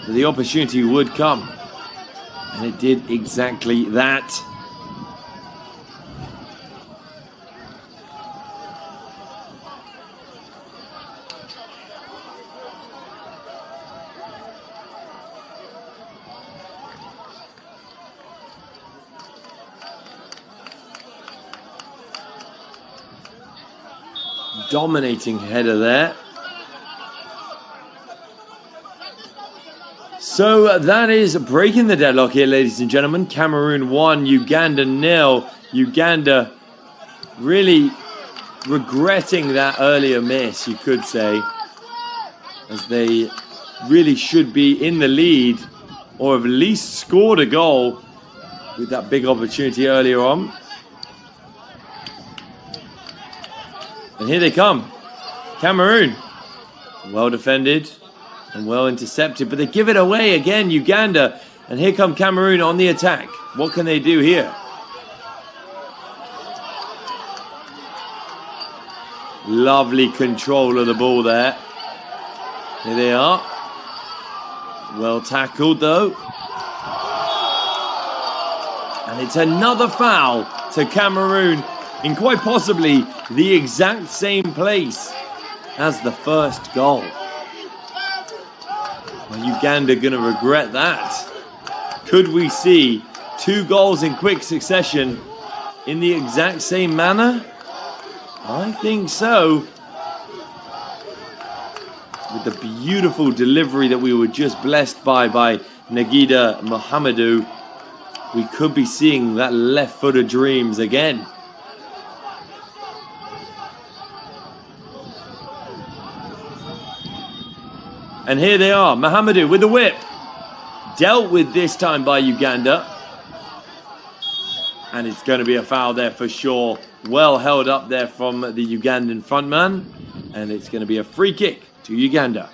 that the opportunity would come, and it did exactly that. Dominating header there. So that is breaking the deadlock here, ladies and gentlemen. Cameroon 1, Uganda 0. Uganda really regretting that earlier miss, you could say, as they really should be in the lead or have at least scored a goal with that big opportunity earlier on. And here they come. Cameroon. Well defended and well intercepted, but they give it away again, Uganda. And here come Cameroon on the attack. What can they do here? Lovely control of the ball there. Here they are. Well tackled though. And it's another foul to Cameroon in quite possibly the exact same place as the first goal. Well, Uganda gonna regret that. Could we see 2 goals in quick succession in the exact same manner? I think so. With the beautiful delivery that we were just blessed by Nagida Mohamedou, we could be seeing that left-footed dreams again. And here they are, Mohamedou with the whip. Dealt with this time by Uganda. And it's going to be a foul there for sure. Well held up there from the Ugandan frontman. And it's going to be a free kick to Uganda.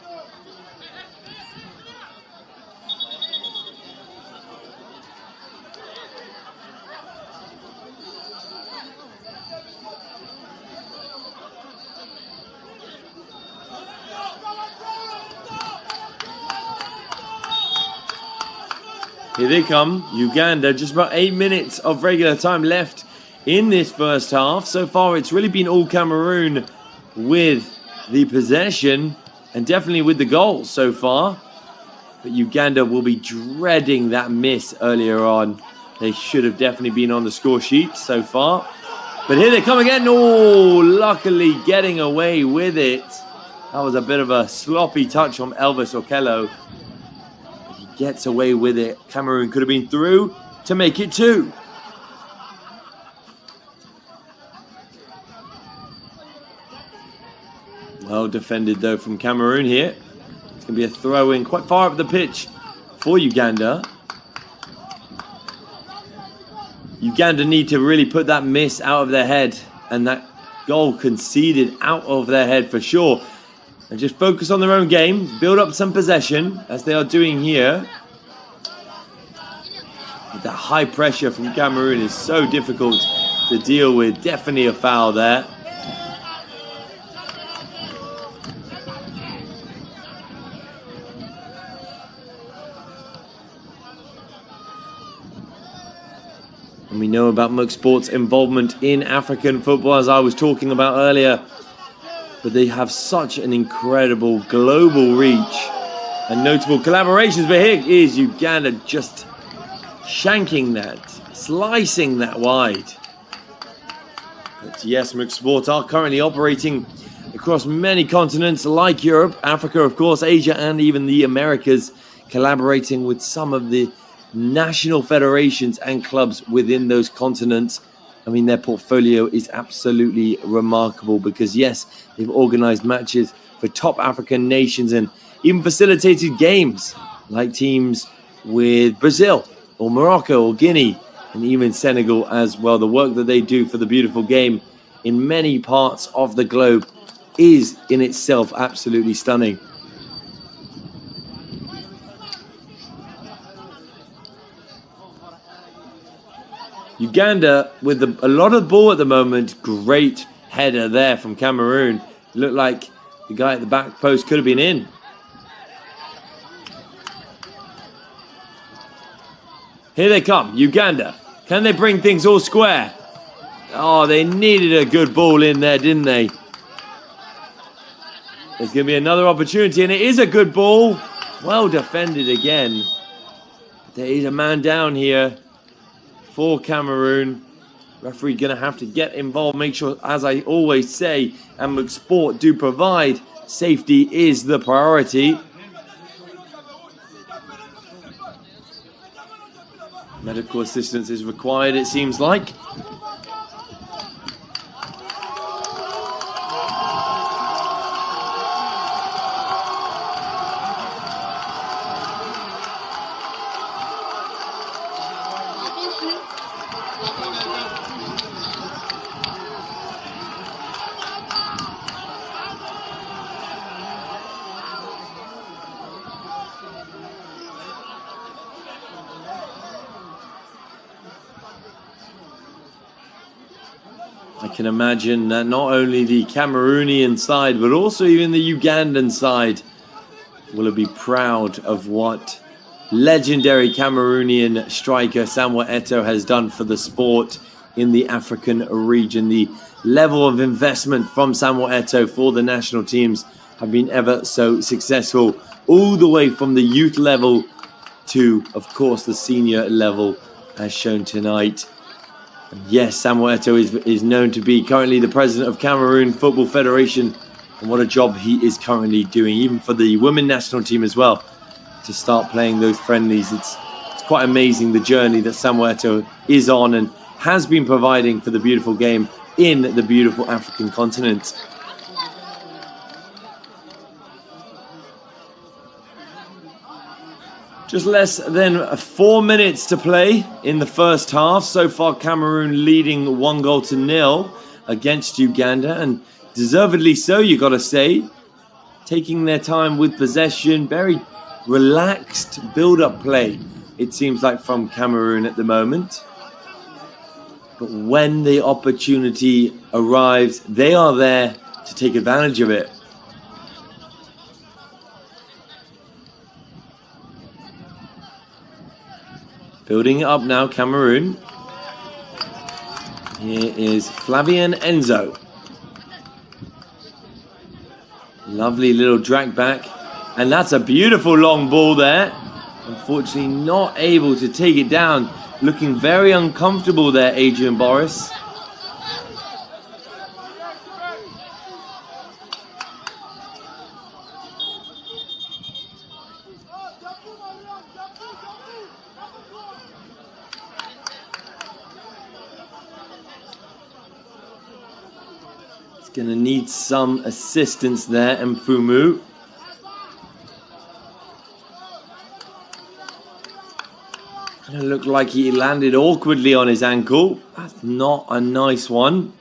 Here they come, Uganda. Just about 8 minutes of regular time left in this first half. So far, it's really been all Cameroon with the possession and definitely with the goals so far. But Uganda will be dreading that miss earlier on. They should have definitely been on the score sheet so far. But here they come again. Oh, luckily getting away with it. That was a bit of a sloppy touch from Elvis Okello. Gets away with it. Cameroon could have been through to make it 2. Well defended though from Cameroon here. It's going to be a throw in quite far up the pitch for Uganda. Uganda need to really put that miss out of their head and that goal conceded out of their head for sure. And just focus on their own game, build up some possession, as they are doing here. But that high pressure from Cameroon is so difficult to deal with. Definitely a foul there. And we know about Muck Sports' involvement in African football, as I was talking about earlier. But they have such an incredible global reach and notable collaborations. But here is Uganda just shanking that, slicing that wide. But yes, Muck Sports are currently operating across many continents like Europe, Africa, of course, Asia, and even the Americas, collaborating with some of the national federations and clubs within those continents. I mean, their portfolio is absolutely remarkable because, yes, they've organized matches for top African nations and even facilitated games like teams with Brazil or Morocco or Guinea and even Senegal as well. The work that they do for the beautiful game in many parts of the globe is in itself absolutely stunning. Uganda with a lot of ball at the moment. Great header there from Cameroon. Looked like the guy at the back post could have been in. Here they come, Uganda. Can they bring things all square? Oh, they needed a good ball in there, didn't they? There's going to be another opportunity, and it is a good ball. Well defended again. There is a man down here for Cameroon. Referee going to have to get involved. Make sure, as I always say, and Muck Sport do provide, safety is the priority. Medical assistance is required, it seems like. I can imagine that not only the Cameroonian side, but also even the Ugandan side will be proud of what legendary Cameroonian striker Samuel Eto'o has done for the sport in the African region. The level of investment from Samuel Eto'o for the national teams have been ever so successful, all the way from the youth level to, of course, the senior level, as shown tonight. And yes, Samuel Eto'o is known to be currently the president of Cameroon Football Federation, and what a job he is currently doing, even for the women national team as well, to start playing those friendlies. It's quite amazing the journey that Samuel Eto'o is on and has been providing for the beautiful game in the beautiful African continent. Just less than 4 minutes to play in the first half. So far, Cameroon leading 1-0 against Uganda, and deservedly so, you got to say. Taking their time with possession, very relaxed build-up play, it seems like, from Cameroon at the moment. But when the opportunity arrives, they are there to take advantage of it. Building it up now, Cameroon. Here is Flavien Enzo. Lovely little drag back. And that's a beautiful long ball there. Unfortunately, not able to take it down. Looking very uncomfortable there, Adrian Boris. Going to need some assistance there, Mfumu. Going to look like he landed awkwardly on his ankle. That's not a nice one.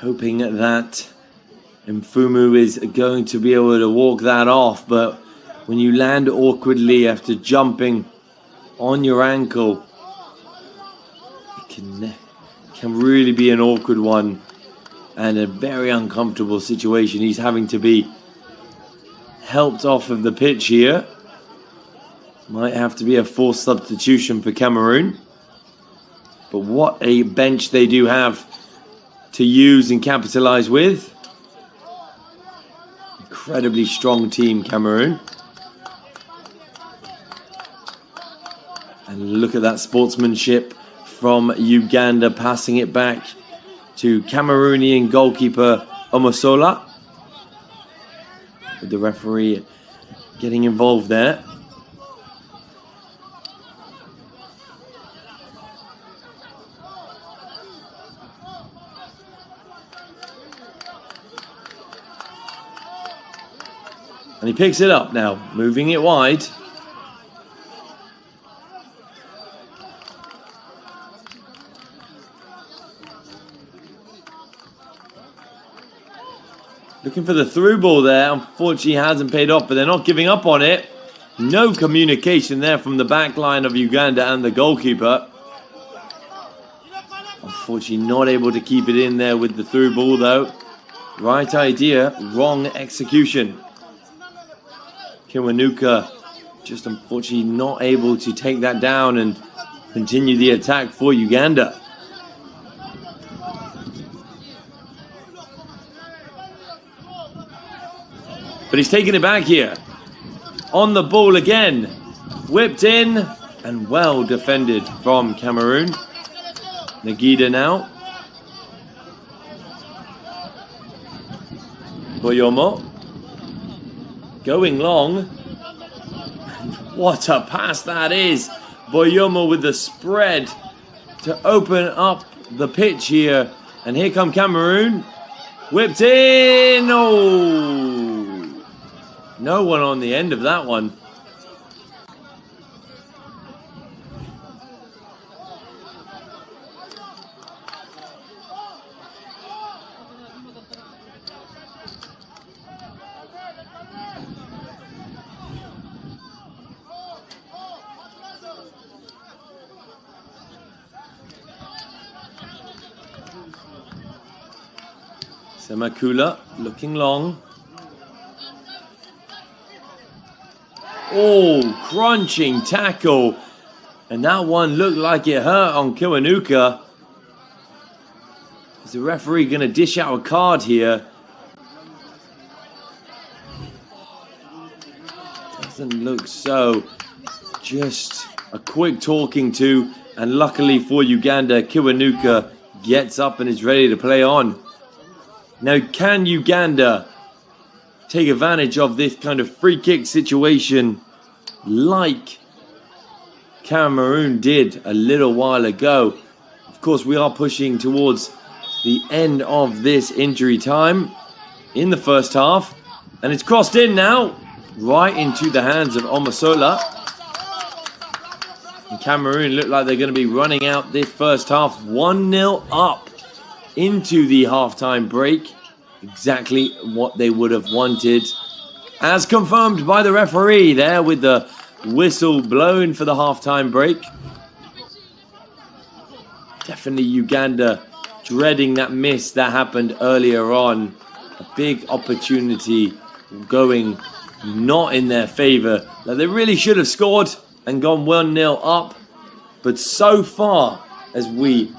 Hoping that Mfumu is going to be able to walk that off, but when you land awkwardly after jumping on your ankle, it can really be an awkward one and a very uncomfortable situation. He's having to be helped off of the pitch here. Might have to be a forced substitution for Cameroon. But what a bench they do have to use and capitalize with. Incredibly strong team, Cameroon. And look at that sportsmanship from Uganda, passing it back to Cameroonian goalkeeper Omosola, with the referee getting involved there. And he picks it up now, moving it wide. Looking for the through ball there. Unfortunately, hasn't paid off, but they're not giving up on it. No communication there from the back line of Uganda and the goalkeeper. Unfortunately, not able to keep it in there with the through ball, though. Right idea, wrong execution. Kiwanuka just unfortunately not able to take that down and continue the attack for Uganda. But he's taking it back here. On the ball again. Whipped in and well defended from Cameroon. Nagida now. Boyomo. Going long. What a pass that is. Boyomo with the spread to open up the pitch here. And here come Cameroon. Whipped in. Oh, no one on the end of that one. Semakula looking long. Oh, crunching tackle. And that one looked like it hurt on Kiwanuka. Is the referee going to dish out a card here? Doesn't look so. Just a quick talking to. And luckily for Uganda, Kiwanuka gets up and is ready to play on. Now, can Uganda take advantage of this kind of free kick situation like Cameroon did a little while ago? Of course, we are pushing towards the end of this injury time in the first half. And it's crossed in now, right into the hands of Omosola. And Cameroon look like they're going to be running out this first half 1-0 up into the halftime break. Exactly what they would have wanted, as confirmed by the referee there with the whistle blown for the halftime break. Definitely Uganda dreading that miss that happened earlier on. A big opportunity going not in their favor. Like they really should have scored and gone 1-0 up. But so far as we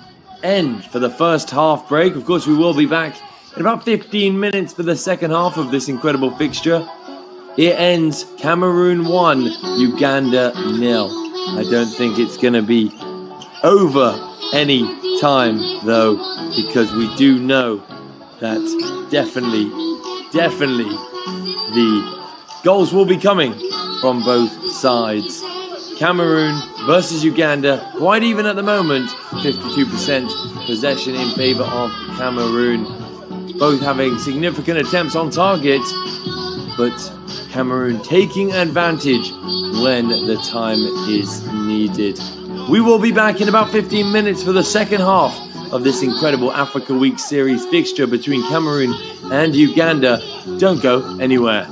end for the first half break, of course we will be back in about 15 minutes for the second half of this incredible fixture. It ends Cameroon 1, Uganda 0. I don't think it's going to be over any time though, because we do know that definitely the goals will be coming from both sides. Cameroon versus Uganda, quite even at the moment, 52% possession in favor of Cameroon. Both having significant attempts on target, but Cameroon taking advantage when the time is needed. We will be back in about 15 minutes for the second half of this incredible Africa Week Series fixture between Cameroon and Uganda. Don't go anywhere.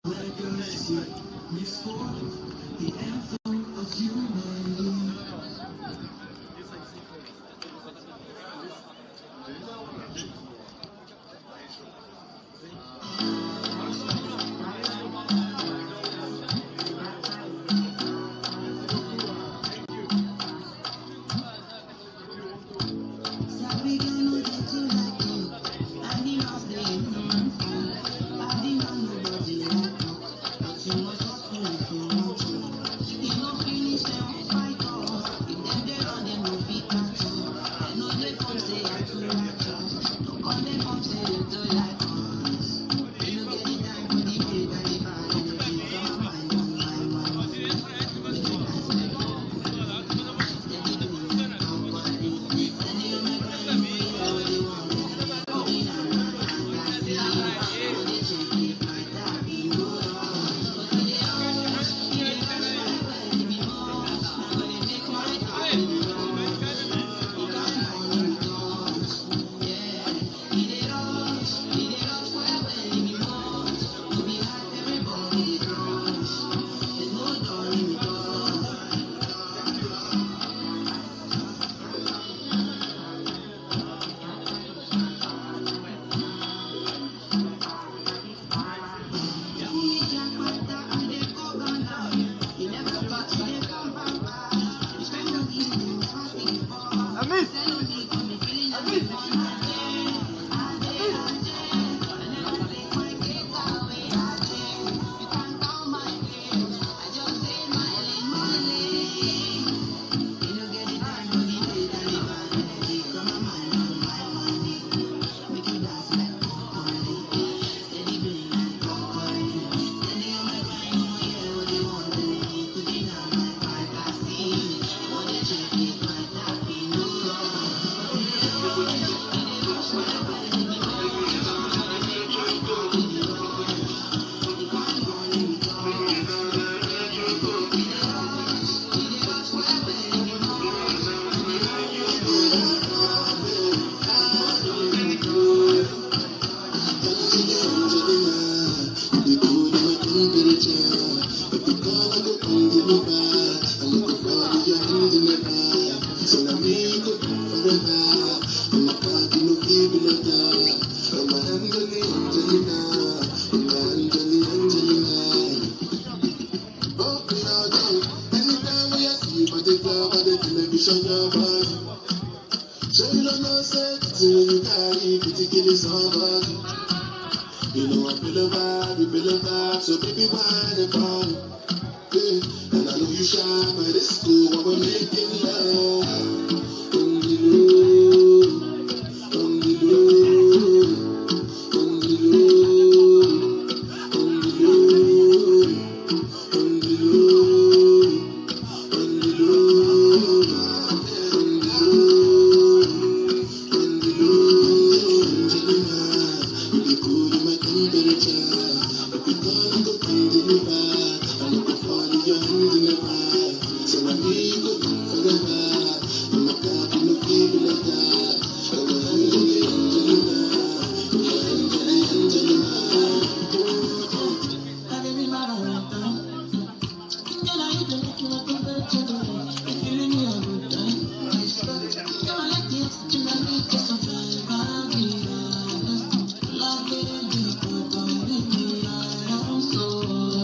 Legacy, restore the anthem of human. You push on your body. So you don't know safety when you carry particularly somebody. You know I feel a vibe, so baby why the party? Yeah. And I know you shy, but it's cool when we're making love. On the road, on the road, on the road, on the road, on the road, on the road, on the road, on the road. Angelina, you be cool in my temperature. If you gonna go from the vibe, I'm looking for the young in the vibe. So I need to go forever. In my God, I'm not feeling like that. Oh, Angelina, Angelina. I really love her. Can I eat the make you a temperature? If you really need a good time. Can I like this? Can I make this a vibe? I'll be honest. Love it, you put on me. I am so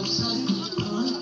obsessed.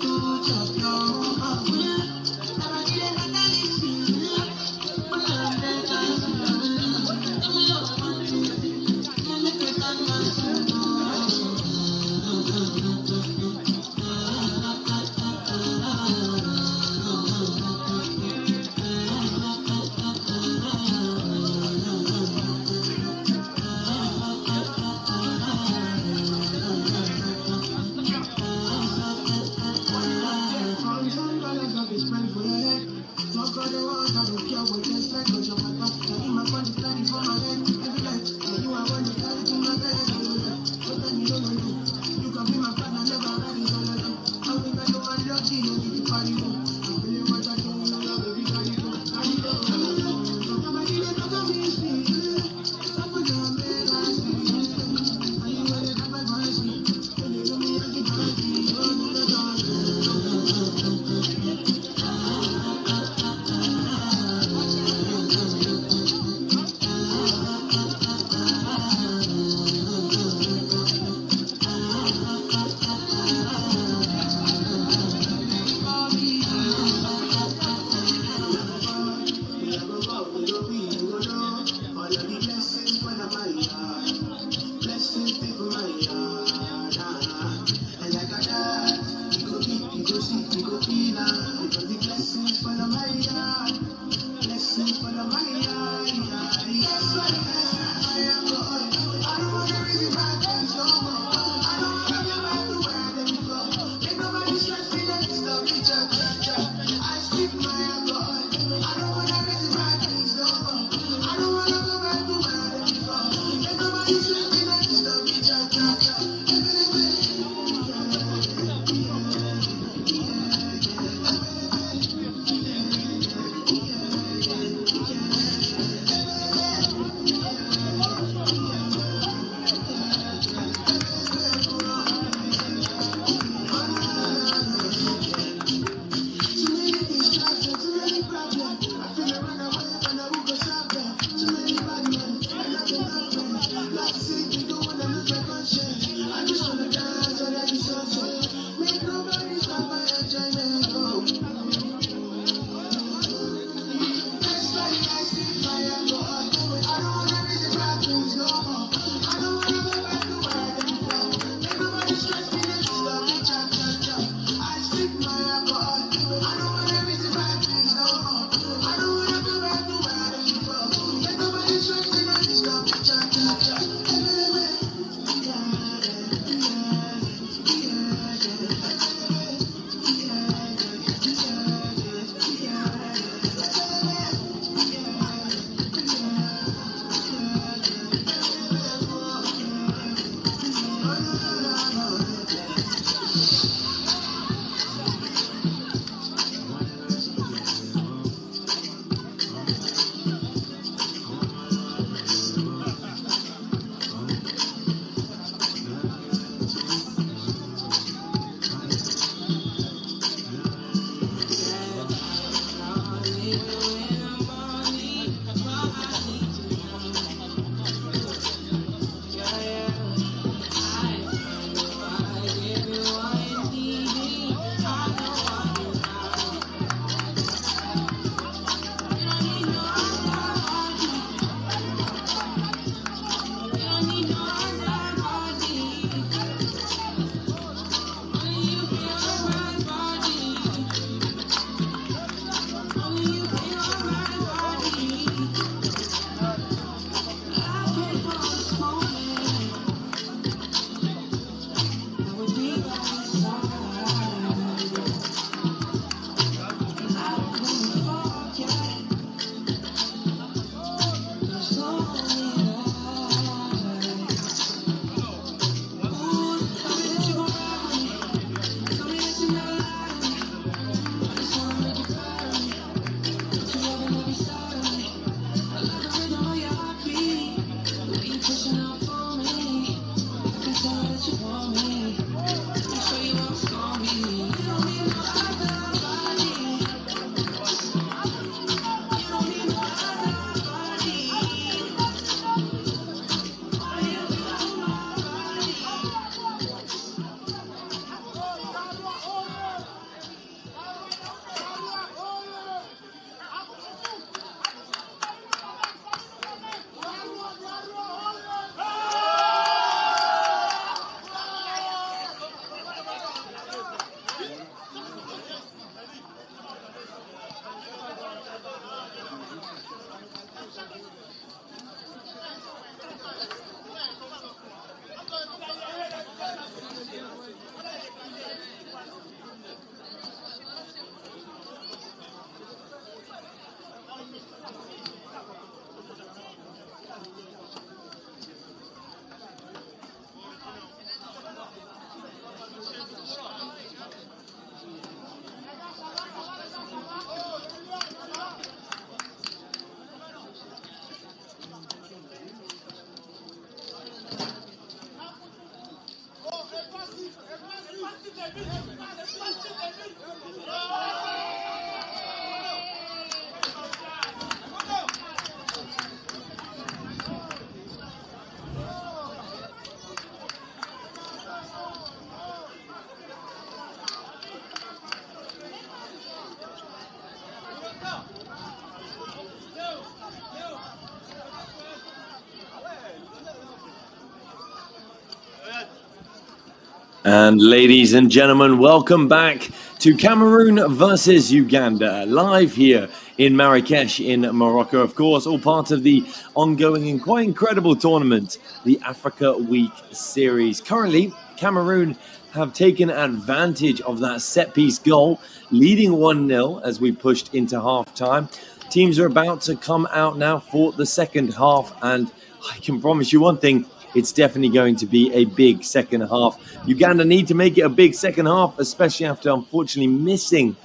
And ladies and gentlemen, welcome back to Cameroon versus Uganda, live here in Marrakesh in Morocco. Of course, all part of the ongoing and quite incredible tournament, the Africa Week Series. Currently, Cameroon have taken advantage of that set-piece goal, leading 1-0 as we pushed into half-time. Teams are about to come out now for the second half, and I can promise you one thing, it's definitely going to be a big second half. Uganda need to make it a big second half, especially after unfortunately missing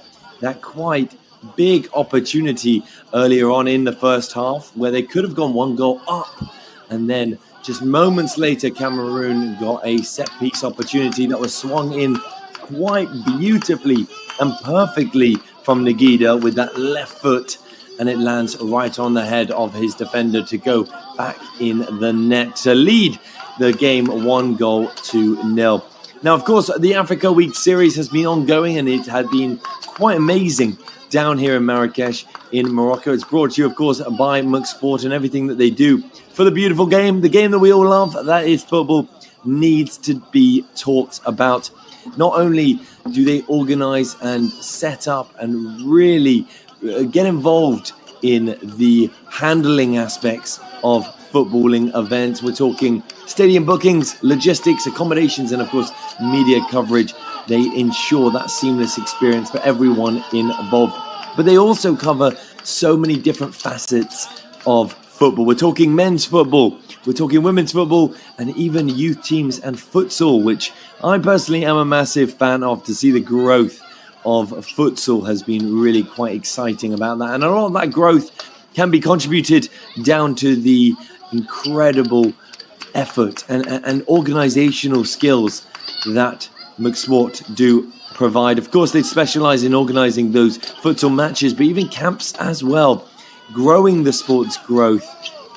that quite big opportunity earlier on in the first half where they could have gone 1 goal up. And then just moments later, Cameroon got a set-piece opportunity that was swung in quite beautifully and perfectly from Nagida with that left foot. And it lands right on the head of his defender to go back in the net to lead the game 1-0. Now, of course, the Africa Week Series has been ongoing and it had been quite amazing down here in Marrakesh in Morocco. It's brought to you, of course, by Sport, and everything that they do for the beautiful game, the game that we all love, that is football, needs to be talked about. Not only do they organize and set up and really get involved in the handling aspects of footballing events. We're talking stadium bookings, logistics, accommodations, and of course, media coverage. They ensure that seamless experience for everyone involved. But they also cover so many different facets of football. We're talking men's football, we're talking women's football, and even youth teams and futsal, which I personally am a massive fan of. To see the growth of futsal has been really quite exciting about that. And a lot of that growth can be contributed down to the incredible effort and organizational skills that Sport do provide. Of course, they specialize in organizing those futsal matches, but even camps as well, growing the sport's growth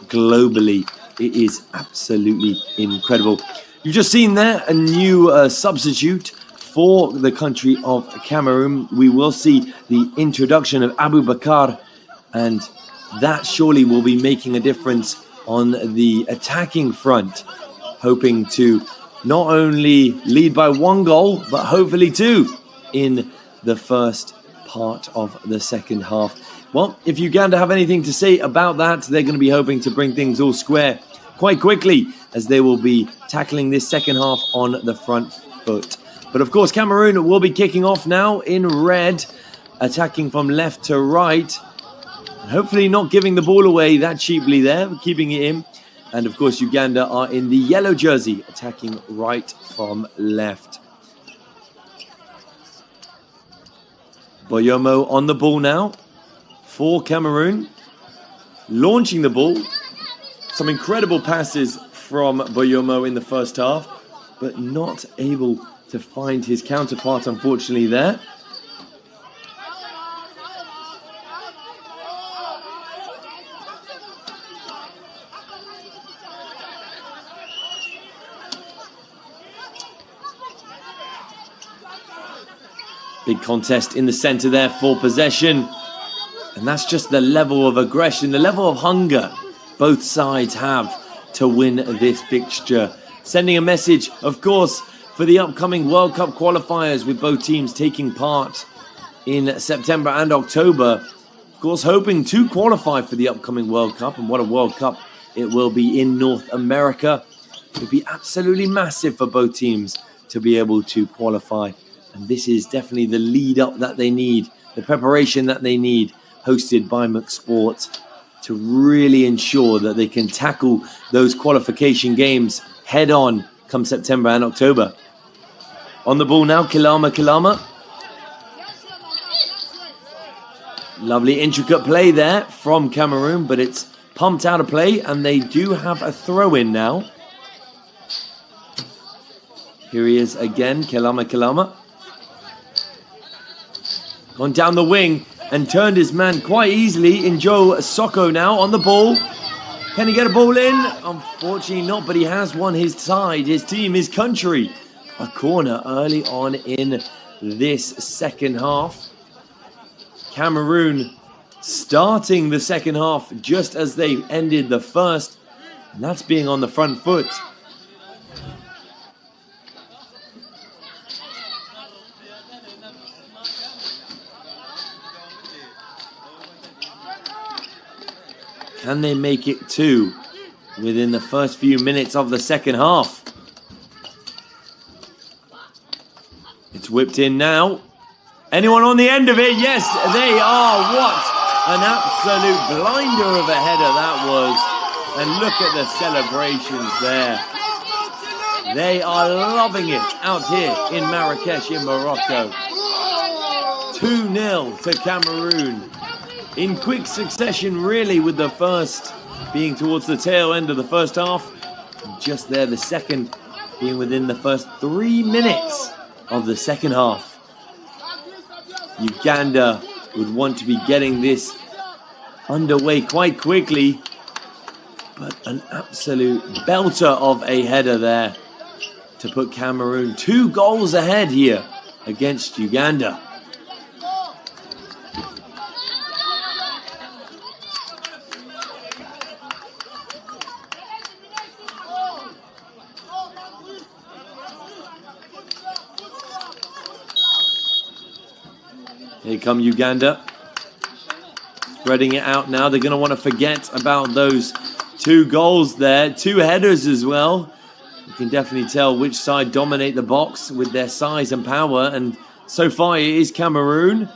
globally. It is absolutely incredible. You've just seen there a new substitute for the country of Cameroon. We will see the introduction of Abu Bakar, and that surely will be making a difference on the attacking front, hoping to not only lead by 1 goal, but hopefully 2 in the first part of the second half. Well, if Uganda have anything to say about that, they're going to be hoping to bring things all square quite quickly, as they will be tackling this second half on the front foot. But of course, Cameroon will be kicking off now in red, attacking from left to right. Hopefully not giving the ball away that cheaply there, keeping it in. And of course, Uganda are in the yellow jersey, attacking right from left. Boyomo on the ball now for Cameroon, launching the ball. Some incredible passes from Boyomo in the first half, but not able to find his counterpart, unfortunately, there. Big contest in the center there for possession. And that's just the level of aggression, the level of hunger both sides have to win this fixture. Sending a message, of course, for the upcoming World Cup qualifiers, with both teams taking part in September and October. Of course, hoping to qualify for the upcoming World Cup. And what a World Cup it will be in North America. It would be absolutely massive for both teams to be able to qualify. And this is definitely the lead up that they need, the preparation that they need, hosted by Sport, to really ensure that they can tackle those qualification games head on come September and October. On the ball now, Kilama. Lovely intricate play there from Cameroon, but it's pumped out of play, and they do have a throw-in now. Here he is again, Kilama. Gone down the wing and turned his man quite easily. In Joe Socko now on the ball. Can he get a ball in? Unfortunately not, but he has won his side, his team, his country. A corner early on in this second half. Cameroon starting the second half just as they ended the first. And that's being on the front foot. Can they make it two within the first few minutes of the second half? It's whipped in now. Anyone on the end of it? Yes, they are. What an absolute blinder of a header that was. And look at the celebrations there. They are loving it out here in Marrakesh in Morocco. 2-0 to Cameroon. In quick succession, really, with the first being towards the tail end of the first half. Just there, the second being within the first 3 minutes of the second half. Uganda would want to be getting this underway quite quickly. But an absolute belter of a header there to put Cameroon 2 goals ahead here against Uganda. Here come Uganda. Spreading it out now. They're going to want to forget about those 2 goals there. 2 headers as well. You can definitely tell which side dominate the box with their size and power. And so far it is Cameroon.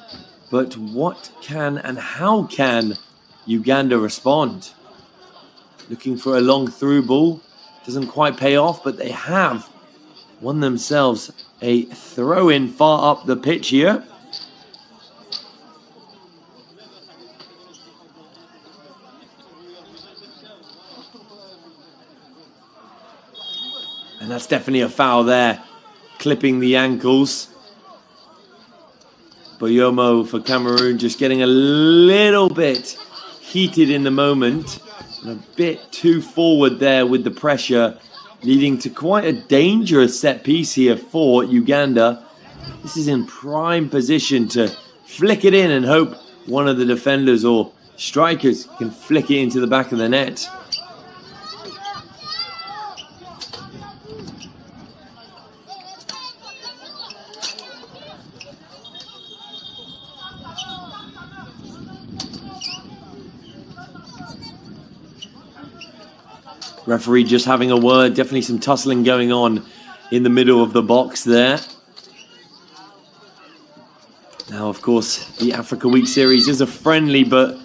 But what can and how can Uganda respond? Looking for a long through ball. Doesn't quite pay off, but they have won themselves a throw-in far up the pitch here. And that's definitely a foul there, clipping the ankles. Boyomo for Cameroon just getting a little bit heated in the moment. And a bit too forward there with the pressure, leading to quite a dangerous set piece here for Uganda. This is in prime position to flick it in and hope one of the defenders or strikers can flick it into the back of the net. Referee just having a word. Definitely some tussling going on in the middle of the box there. Now, of course, the Africa Week Series is a friendly, but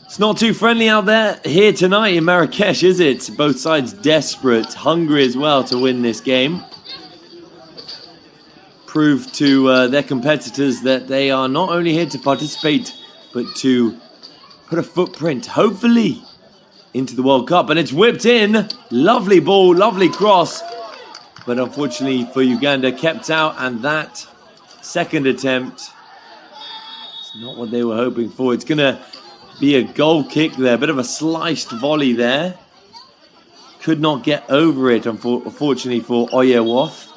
it's not too friendly out there here tonight in Marrakesh, is it? Both sides desperate, hungry as well to win this game. Prove to their competitors that they are not only here to participate, but to put a footprint, hopefully, into the World Cup. And it's whipped in. Lovely ball, lovely cross. But unfortunately for Uganda, kept out. And that second attempt is not what they were hoping for. It's going to be a goal kick there. A bit of a sliced volley there. Could not get over it, unfortunately, for Oyewoth.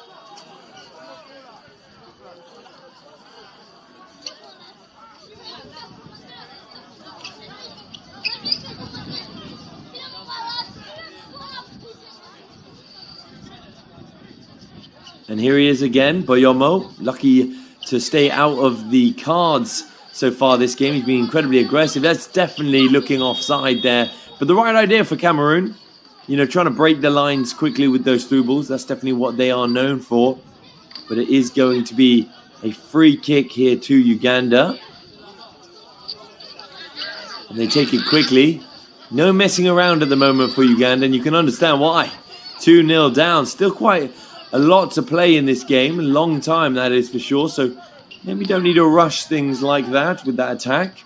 And here he is again, Boyomo, lucky to stay out of the cards so far this game. He's been incredibly aggressive. That's definitely looking offside there. But the right idea for Cameroon, you know, trying to break the lines quickly with those through balls. That's definitely what they are known for. But it is going to be a free kick here to Uganda. And they take it quickly. No messing around at the moment for Uganda, and you can understand why. 2-0 down, still quite a lot to play in this game, a long time that is for sure, so maybe we don't need to rush things like that with that attack.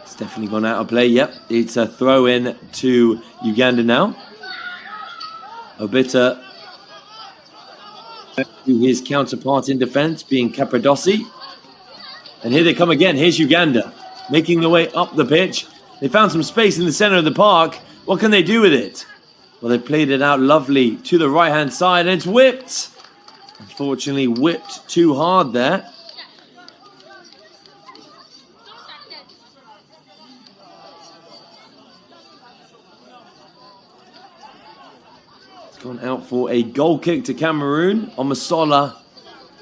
It's definitely gone out of play, yep, it's a throw in to Uganda now. Obita to his counterpart in defense, being Capradossi. And here they come again. Here's Uganda, making their way up the pitch. They found some space in the center of the park. What can they do with it? Well, they played it out lovely to the right-hand side, and it's whipped. Unfortunately, whipped too hard there. It's gone out for a goal kick to Cameroon. Omosola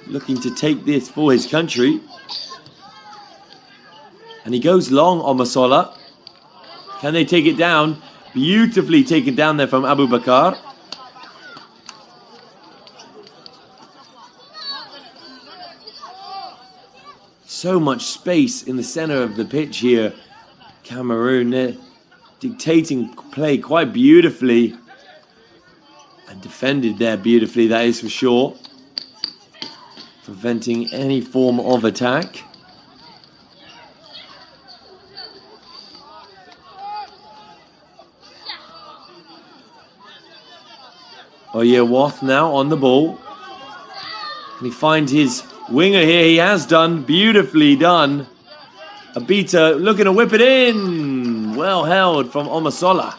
looking to take this for his country. And he goes long, Omosola. Can they take it down? Beautifully taken down there from Abu Bakar. So much space in the center of the pitch here. Cameroon, they're dictating play quite beautifully. And defended there beautifully, that is for sure. Preventing any form of attack. Oh yeah, Wath now on the ball. Can he find his winger here? He has done. Beautifully done. Obita looking to whip it in. Well held from Omosola.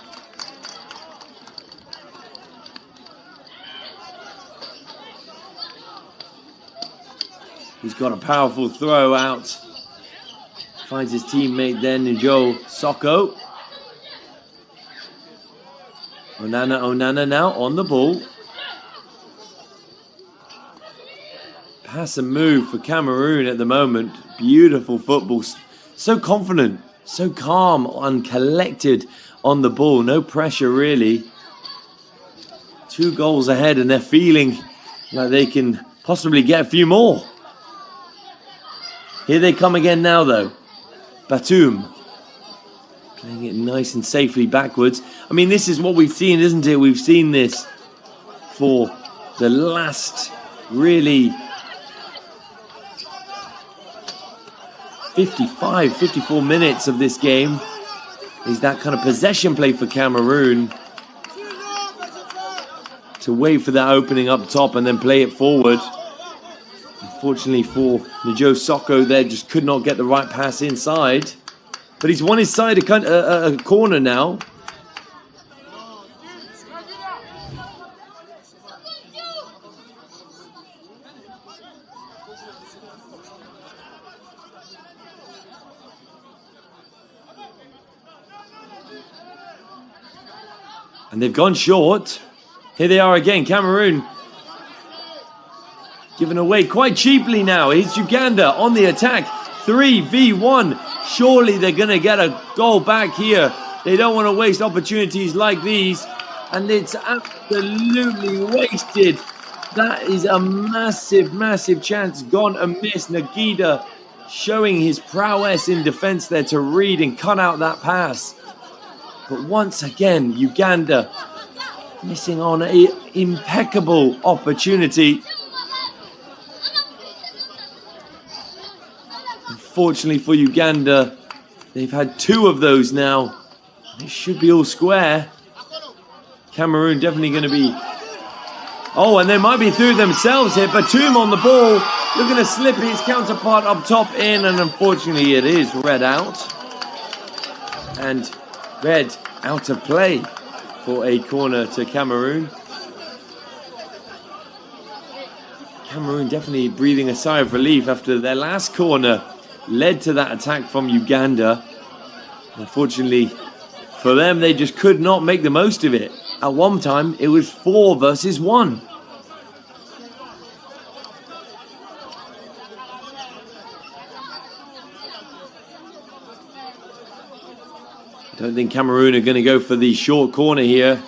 He's got a powerful throw out. Finds his teammate then, Njo Soko. Onana now on the ball. Pass and move for Cameroon at the moment. Beautiful football. So confident, so calm and collected on the ball. No pressure really. 2 goals ahead and they're feeling like they can possibly get a few more. Here they come again now though. Batum. Playing it nice and safely backwards. I mean, this is what we've seen, isn't it? We've seen this for the last really 54 minutes of this game. Is that kind of possession play for Cameroon. To wait for that opening up top and then play it forward. Unfortunately for Njo Soko there, just could not get the right pass inside. But he's won his side a corner now. And they've gone short. Here they are again, Cameroon. Given away quite cheaply now. Here's Uganda on the attack. 3v1. Surely they're going to get a goal back here. They don't want to waste opportunities like these. And it's absolutely wasted. That is a massive, massive chance gone amiss. Nagida showing his prowess in defense there to read and cut out that pass. But once again, Uganda missing on an impeccable opportunity. Unfortunately for Uganda, they've had 2 of those now. It should be all square. Cameroon definitely going to be... Oh, and they might be through themselves here. Batum on the ball, looking to slip his counterpart up top in, and unfortunately it is read out. And read out of play for a corner to Cameroon. Cameroon definitely breathing a sigh of relief after their last corner led to that attack from Uganda. Unfortunately for them, they just could not make the most of it. At one time, it was 4 versus 1. I don't think Cameroon are going to go for the short corner here.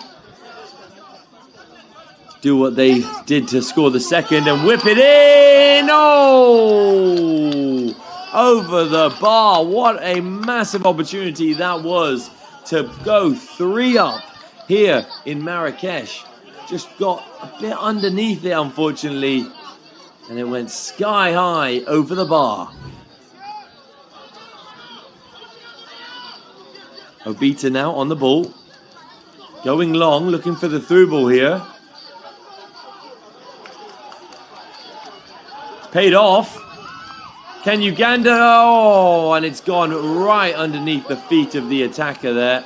Do what they did to score the second and whip it in. Oh! Over the bar. What a massive opportunity that was to go 3 up here in Marrakesh. Just got a bit underneath it, unfortunately. And it went sky high over the bar. Obita now on the ball. Going long, looking for the through ball here. paid off. Can Uganda? Oh, and it's gone right underneath the feet of the attacker there.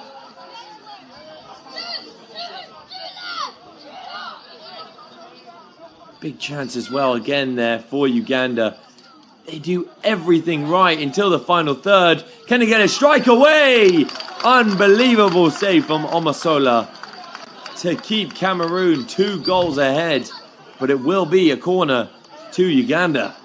Big chance as well again there for Uganda. They do everything right until the final third. Can he get a strike away? Unbelievable save from Omasola to keep Cameroon 2 goals ahead. But it will be a corner to Uganda.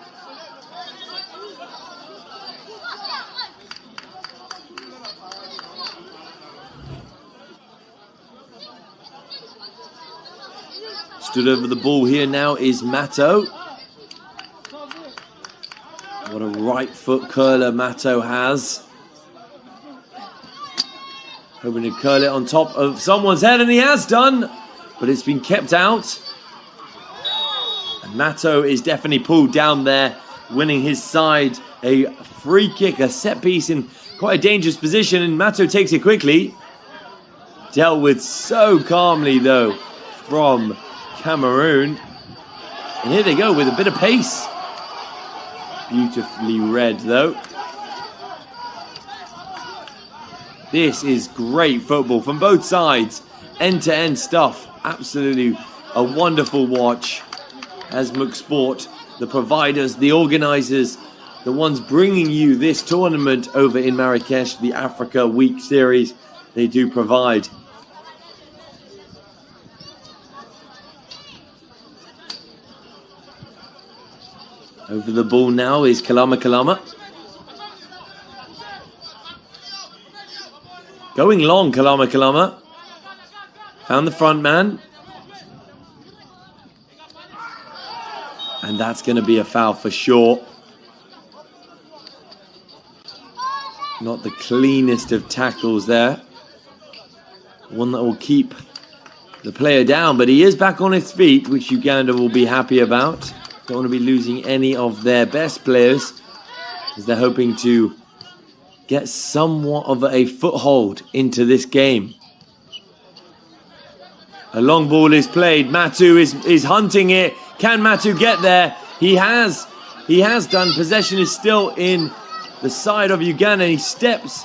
Stood over the ball here now is Mato. What a right foot curler Mato has. Hoping to curl it on top of someone's head, and he has done. But it's been kept out. And Mato is definitely pulled down there, winning his side a free kick, a set piece in quite a dangerous position. And Mato takes it quickly. Dealt with so calmly though from Cameroon. And here they go with a bit of pace. Beautifully read though. This is great football from both sides. End-to-end stuff. Absolutely a wonderful watch. As McSport, the providers, the organisers, the ones bringing you this tournament over in Marrakesh, the Africa Week Series, they do provide. Over the ball now is Kalama. Going long, Kalama. Found the front man. And that's going to be a foul for sure. Not the cleanest of tackles there. One that will keep the player down, but he is back on his feet, which Uganda will be happy about. Don't want to be losing any of their best players, as they're hoping to get somewhat of a foothold into this game. A long ball is played. Matu is hunting it. Can Matu get there? He has done. Possession is still in the side of Uganda. He steps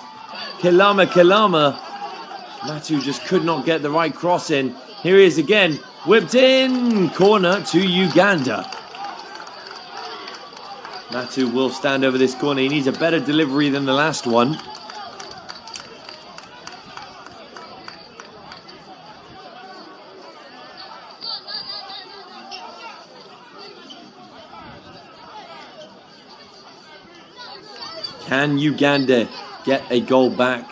Kalama. Matu just could not get the right cross in. Here he is again. Whipped in. Corner to Uganda. Matu will stand over this corner. He needs a better delivery than the last one. Can Uganda get a goal back?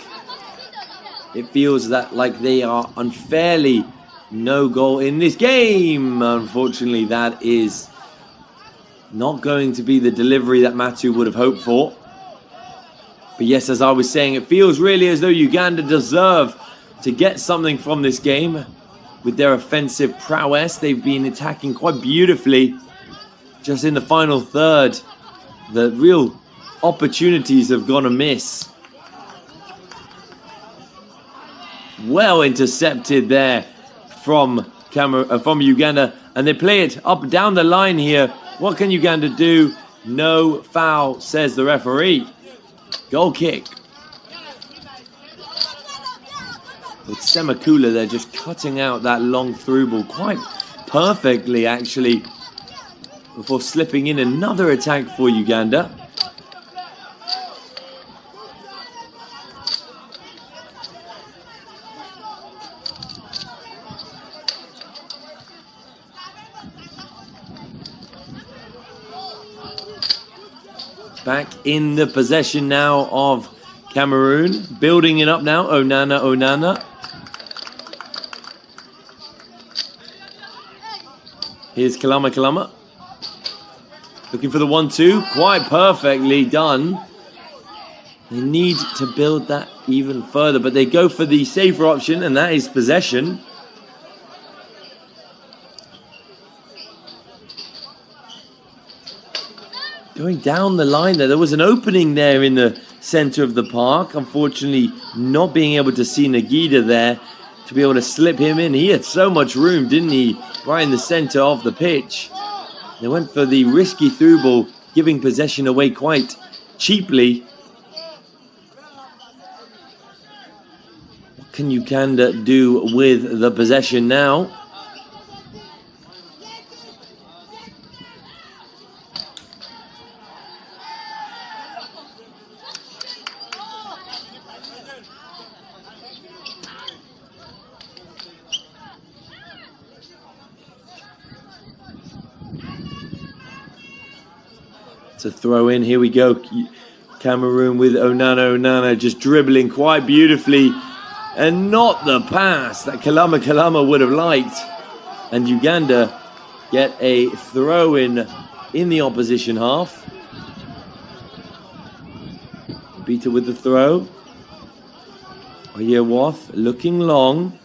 It feels that like they are unfairly no goal in this game. Unfortunately, that is not going to be the delivery that Matu would have hoped for. But yes, as I was saying, it feels really as though Uganda deserve to get something from this game. With their offensive prowess, they've been attacking quite beautifully. Just in the final third, the real opportunities have gone amiss. Well intercepted there from Uganda. And they play it up down the line here. What can Uganda do? No foul, says the referee. Goal kick. With Semakula there just cutting out that long through ball quite perfectly actually, before slipping in another attack for Uganda. Back in the possession now of Cameroon. Building it up now. Onana. Here's Kalama. Looking for the 1-2. Quite perfectly done. They need to build that even further, but they go for the safer option, and that is possession. Going down the line there was an opening there in the center of the park. Unfortunately, not being able to see Nagida there to be able to slip him in. He had so much room, didn't he? Right in the center of the pitch. They went for the risky through ball, giving possession away quite cheaply. What can Uganda do with the possession now? To throw in, here we go. Cameroon with Onana just dribbling quite beautifully, and not the pass that Kalama would have liked. And Uganda get a throw in the opposition half. Bita with the throw. Oyewath looking long.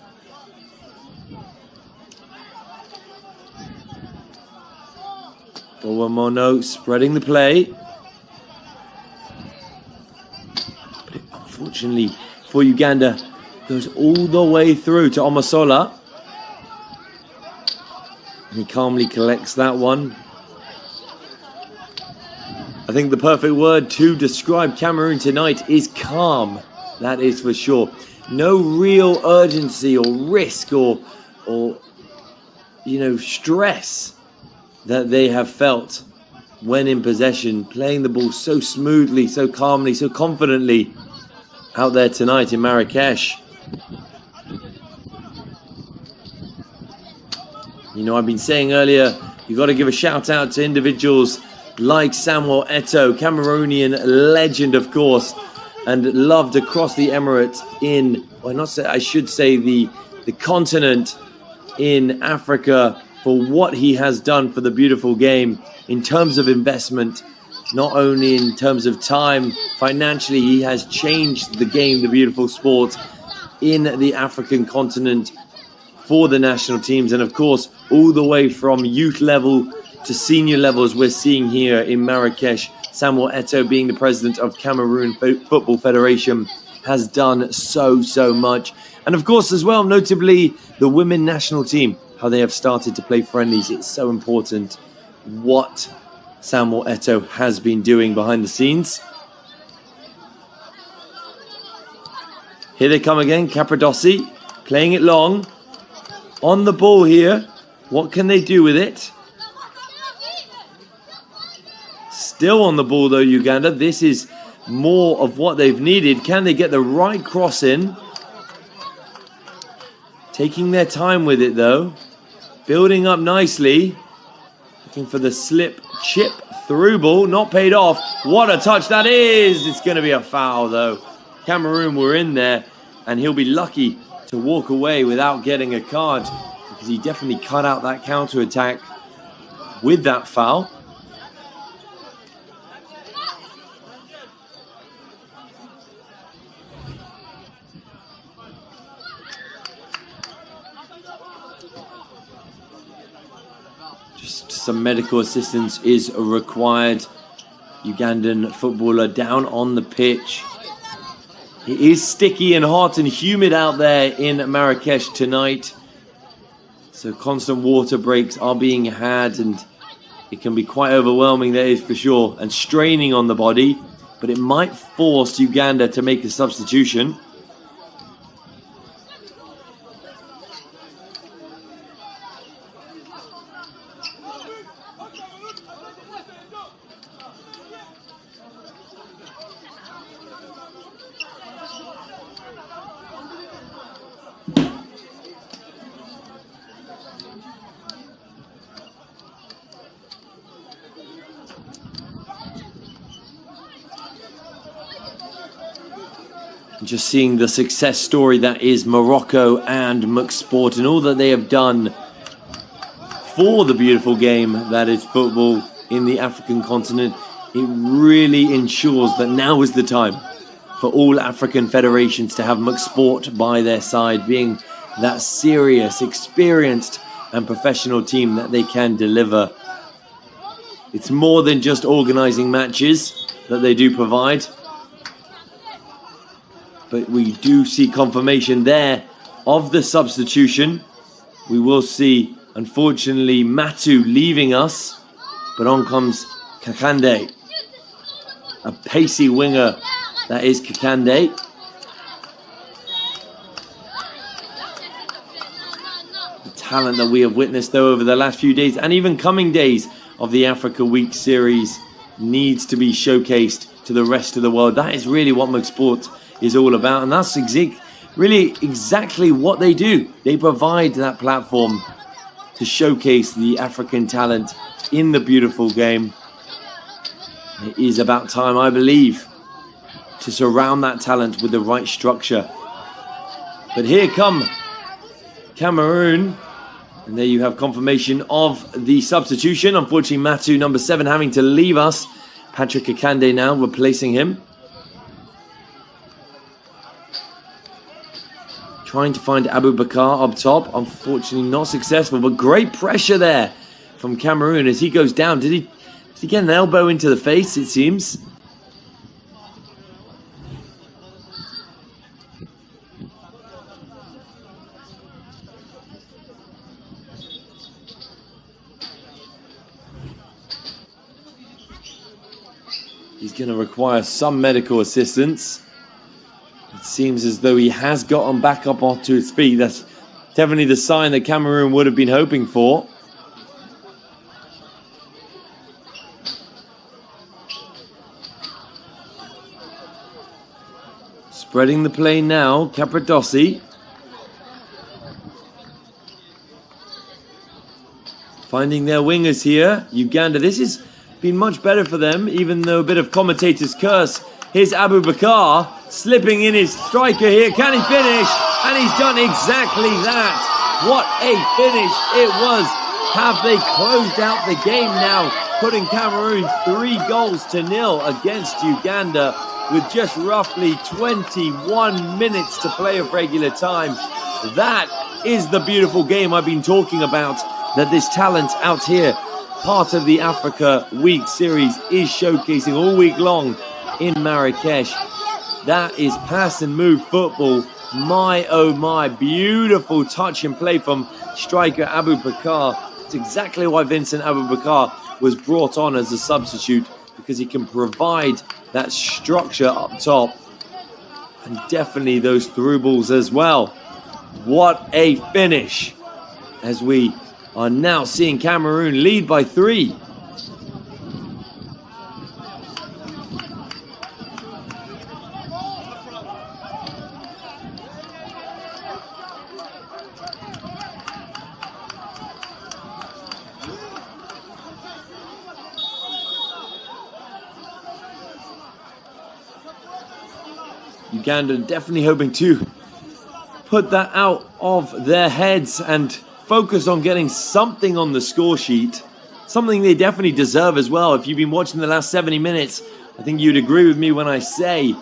Owamono spreading the play. But it, unfortunately for Uganda, goes all the way through to Omosola. And he calmly collects that one. I think the perfect word to describe Cameroon tonight is calm. That is for sure. No real urgency or risk or stress that they have felt when in possession, playing the ball so smoothly, so calmly, so confidently out there tonight in Marrakesh. You know, I've been saying earlier, you've got to give a shout out to individuals like Samuel Eto'o, Cameroonian legend, of course, and loved across the Emirates the continent in Africa, for what he has done for the beautiful game in terms of investment, not only in terms of time, financially. He has changed the game, the beautiful sport in the African continent for the national teams, and of course all the way from youth level to senior levels we're seeing here in Marrakesh. Samuel Eto'o, being the president of Cameroon Football Federation, has done so much. And of course as well, notably the women national team, how they have started to play friendlies. It's so important what Samuel Eto'o has been doing behind the scenes. Here they come again, Capradossi playing it long. On the ball here. What can they do with it? Still on the ball though, Uganda. This is more of what they've needed. Can they get the right cross in? Taking their time with it though. Building up nicely. Looking for the slip chip through ball. Not paid off. What a touch that is. It's going to be a foul though. Cameroon were in there, and he'll be lucky to walk away without getting a card, because he definitely cut out that counter attack with that foul. Just some medical assistance is required. Ugandan footballer down on the pitch. It is sticky and hot and humid out there in Marrakesh tonight. So constant water breaks are being had, and it can be quite overwhelming, that is for sure, and straining on the body. But it might force Uganda to make a substitution. Just seeing the success story that is Morocco and McSport, and all that they have done for the beautiful game that is football in the African continent. It really ensures that now is the time for all African federations to have McSport by their side, being that serious, experienced and professional team that they can deliver. It's more than just organising matches that they do provide. But we do see confirmation there of the substitution. We will see, unfortunately, Matu leaving us. But on comes Kakande. A pacey winger that is Kakande. The talent that we have witnessed though over the last few days and even coming days of the Africa Week series needs to be showcased to the rest of the world. That is really what Mug Sport is all about, and that's really exactly what they do. They provide that platform to showcase the African talent in the beautiful game. It is about time, I believe, to surround that talent with the right structure. But here come Cameroon, and there you have confirmation of the substitution. Unfortunately, Matu, number 7, having to leave us. Patrick Akande now replacing him. Trying to find Abu Bakar up top. Unfortunately, not successful, but great pressure there from Cameroon as he goes down. Did he get an elbow into the face, it seems? He's going to require some medical assistance. It seems as though he has gotten back up onto his feet. That's definitely the sign that Cameroon would have been hoping for. Spreading the play now, Capradossi. Finding their wingers here. Uganda, this has been much better for them, even though a bit of commentator's curse. Here's Abu Bakar slipping in his striker here. Can he finish? And he's done exactly that. What a finish it was. Have they closed out the game now, putting Cameroon 3-0 against Uganda with just roughly 21 minutes to play of regular time. That is the beautiful game I've been talking about, that this talent out here, part of the Africa Week series, is showcasing all week long in Marrakesh. That is pass and move football. My oh my, beautiful touch and play from striker Abu Bakar. It's exactly why Vincent Abu Bakar was brought on as a substitute, because he can provide that structure up top and definitely those through balls as well. What a finish, as we are now seeing Cameroon lead by 3. Uganda definitely hoping to put that out of their heads and focus on getting something on the score sheet. Something they definitely deserve as well. If you've been watching the last 70 minutes, I think you'd agree with me when I say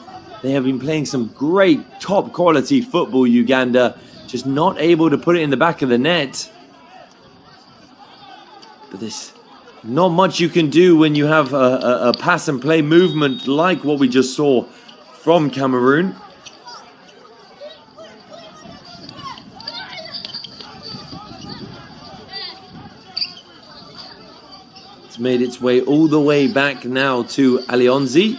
they have been playing some great top quality football, Uganda. Just not able to put it in the back of the net. But there's not much you can do when you have a pass and play movement like what we just saw from Cameroon. It's made its way all the way back now to Alionzi.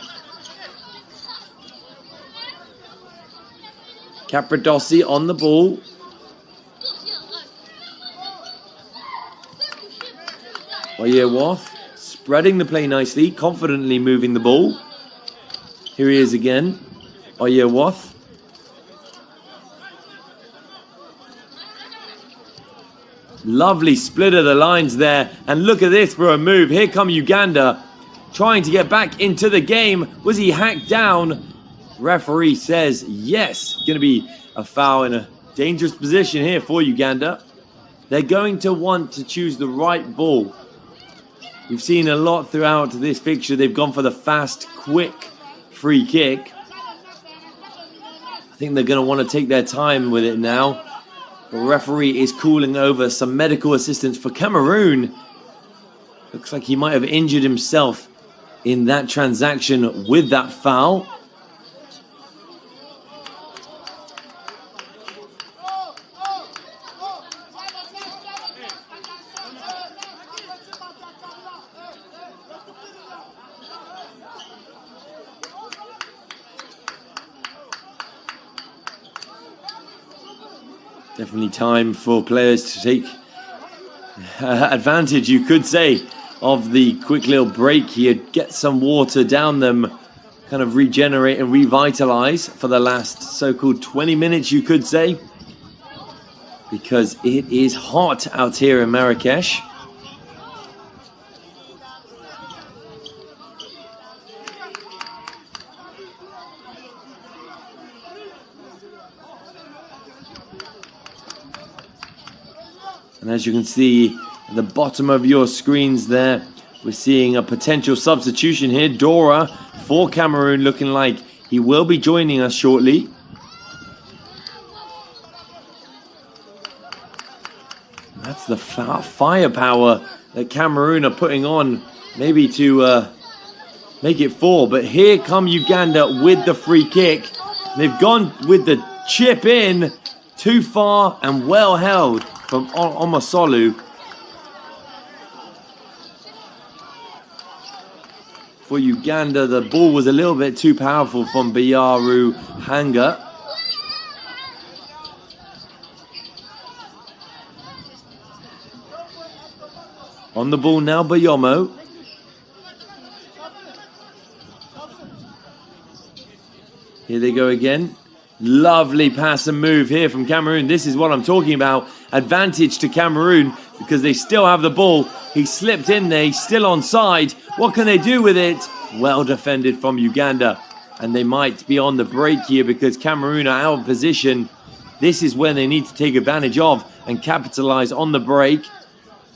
Capradossi on the ball. Oyeworth spreading the play nicely, confidently moving the ball. Here he is again, Oyeworth. Lovely split of the lines there. And look at this for a move. Here come Uganda trying to get back into the game. Was he hacked down? Referee says yes. Going to be a foul in a dangerous position here for Uganda. They're going to want to choose the right ball. We've seen a lot throughout this fixture. They've gone for the fast, quick free kick. I think they're going to want to take their time with it now. The referee is calling over some medical assistance for Cameroon. Looks like he might have injured himself in that transaction with that foul. Definitely time for players to take advantage, you could say, of the quick little break here. Get some water down them, kind of regenerate and revitalize for the last so-called 20 minutes, you could say, because it is hot out here in Marrakesh. And as you can see at the bottom of your screens there, we're seeing a potential substitution here. Dora for Cameroon, looking like he will be joining us shortly. That's the firepower that Cameroon are putting on, maybe to make it 4. But here come Uganda with the free kick. They've gone with the chip in, too far and well held from Omasolu. For Uganda, the ball was a little bit too powerful from Bayaru Hanga. On the ball now, Bayomo. Here they go again. Lovely pass and move here from Cameroon. This is what I'm talking about. Advantage to Cameroon because they still have the ball. He slipped in there. He's still onside. What can they do with it? Well defended from Uganda. And they might be on the break here because Cameroon are out of position. This is when they need to take advantage of and capitalize on the break.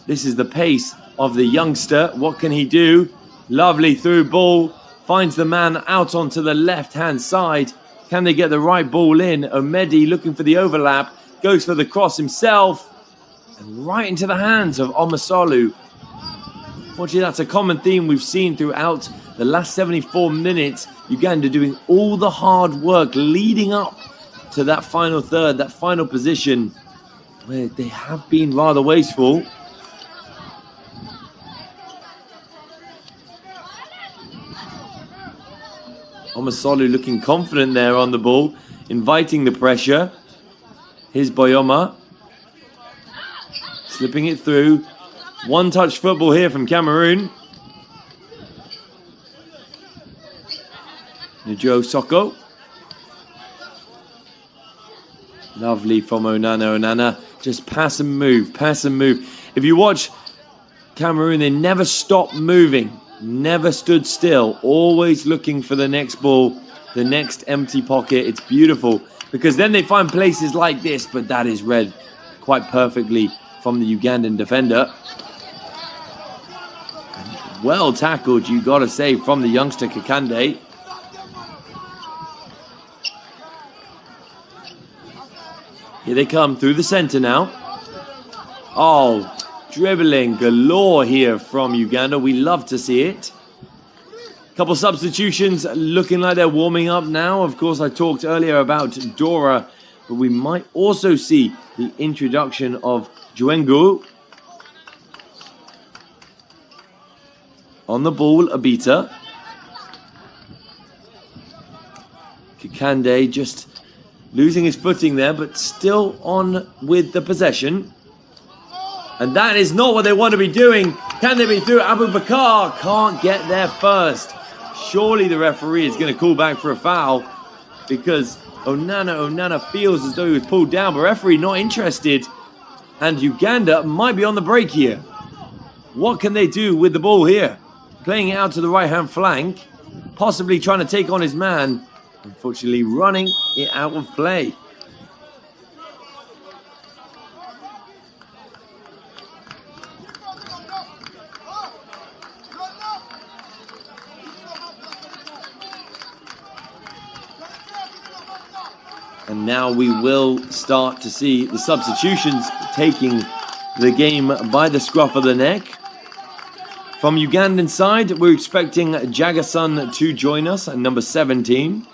This is the pace of the youngster. What can he do? Lovely through ball. Finds the man out onto the left-hand side. Can they get the right ball in? Omedi looking for the overlap. Goes for the cross himself. And right into the hands of Omasolu. Fortunately, that's a common theme we've seen throughout the last 74 minutes. Uganda doing all the hard work leading up to that final third, that final position, where they have been rather wasteful. Omasolu looking confident there on the ball, inviting the pressure. Here's Boyoma. Slipping it through. One-touch football here from Cameroon. Njo Soko. Lovely from Onana. Onana, just pass and move, pass and move. If you watch Cameroon, they never stop moving. Never stood still, always looking for the next ball, the next empty pocket. It's beautiful because then they find places like this, but that is read quite perfectly from the Ugandan defender. And well tackled, you got to say, from the youngster Kakande. Here they come through the center now. Oh, dribbling galore here from Uganda. We love to see it. Couple substitutions looking like they're warming up now. Of course, I talked earlier about Dora, but we might also see the introduction of Juengu. On the ball, Abita. Kakande just losing his footing there, but still on with the possession. And that is not what they want to be doing. Can they be through? Abu Bakar can't get there first. Surely the referee is going to call back for a foul because Onana feels as though he was pulled down, but referee not interested. And Uganda might be on the break here. What can they do with the ball here? Playing it out to the right-hand flank, possibly trying to take on his man. Unfortunately, running it out of play. And now we will start to see the substitutions taking the game by the scruff of the neck. From Ugandan side, we're expecting Jagason to join us at number 17.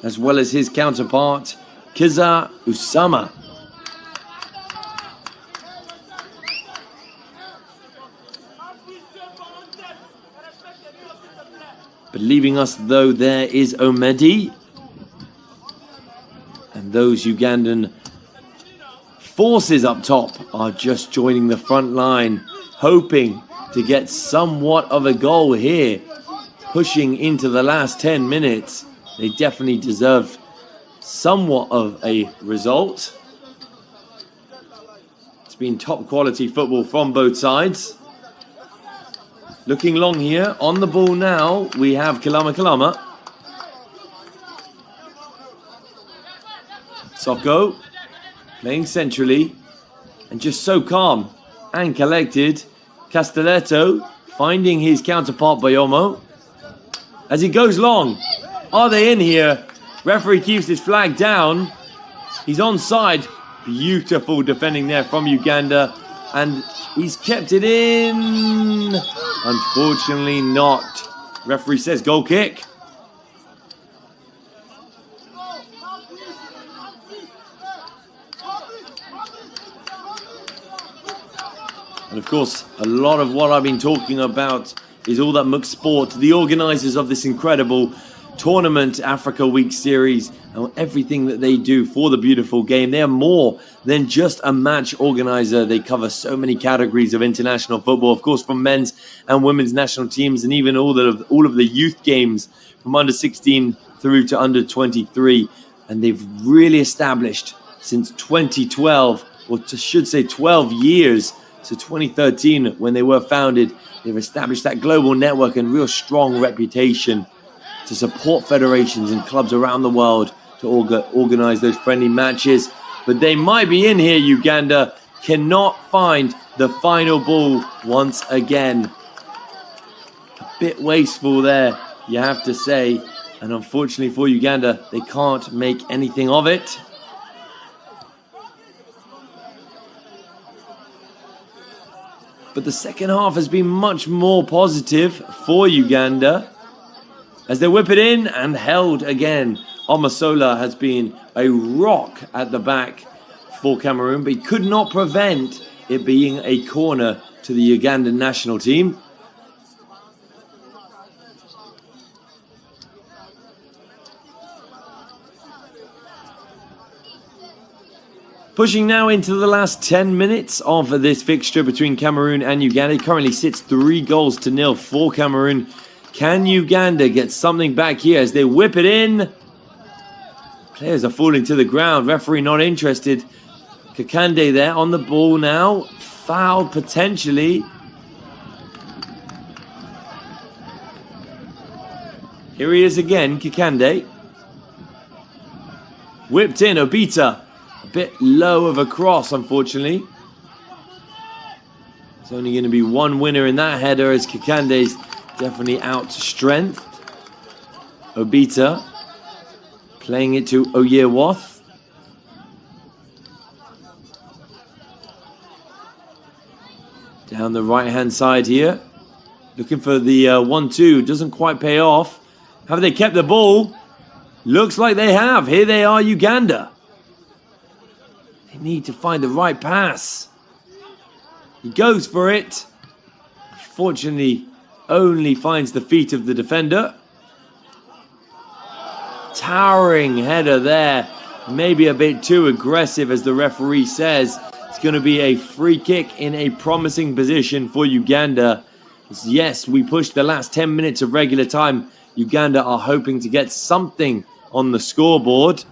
As well as his counterpart, Kiza Usama. But leaving us, though, there is Omedi. And those Ugandan forces up top are just joining the front line, hoping to get somewhat of a goal here. Pushing into the last 10 minutes. They definitely deserve somewhat of a result. It's been top quality football from both sides. Looking long here. On the ball now, we have Kalama. Soko playing centrally and just so calm and collected. Castelletto finding his counterpart Bayomo. As he goes long, are they in here? Referee keeps his flag down. He's onside. Beautiful defending there from Uganda. And he's kept it in. Unfortunately not. Referee says goal kick. And of course, a lot of what I've been talking about is all that McSport, the organisers of this incredible tournament, Africa Week series, and everything that they do for the beautiful game. They are more than just a match organizer. They cover so many categories of international football, of course, from men's and women's national teams, and even all of the youth games from under 16 through to under 23. And they've really established since 2012, or should say 12 years, so 2013 when they were founded, they've established that global network and real strong reputation to support federations and clubs around the world to organize those friendly matches. But they might be in here, Uganda. Cannot find the final ball once again. A bit wasteful there, you have to say. And unfortunately for Uganda, they can't make anything of it. But the second half has been much more positive for Uganda as they whip it in and held again. Omasola has been a rock at the back for Cameroon, but he could not prevent it being a corner to the Ugandan national team. Pushing now into the last 10 minutes of this fixture between Cameroon and Uganda. It currently sits 3-0 for Cameroon. Can Uganda get something back here as they whip it in? Players are falling to the ground. Referee not interested. Kakande there on the ball now. Foul potentially. Here he is again, Kakande. Whipped in, Obita. A bit low of a cross, unfortunately. It's only going to be one winner in that header as Kakande's definitely out strength. Obita playing it to Oyewoth. Down the right-hand side here. Looking for the 1-2. Doesn't quite pay off. Have they kept the ball? Looks like they have. Here they are, Uganda. They need to find the right pass. He goes for it. Fortunately, only finds the feet of the defender. Towering header there. Maybe a bit too aggressive, as the referee says. It's going to be a free kick in a promising position for Uganda. Yes, we pushed the last 10 minutes of regular time. Uganda are hoping to get something on the scoreboard.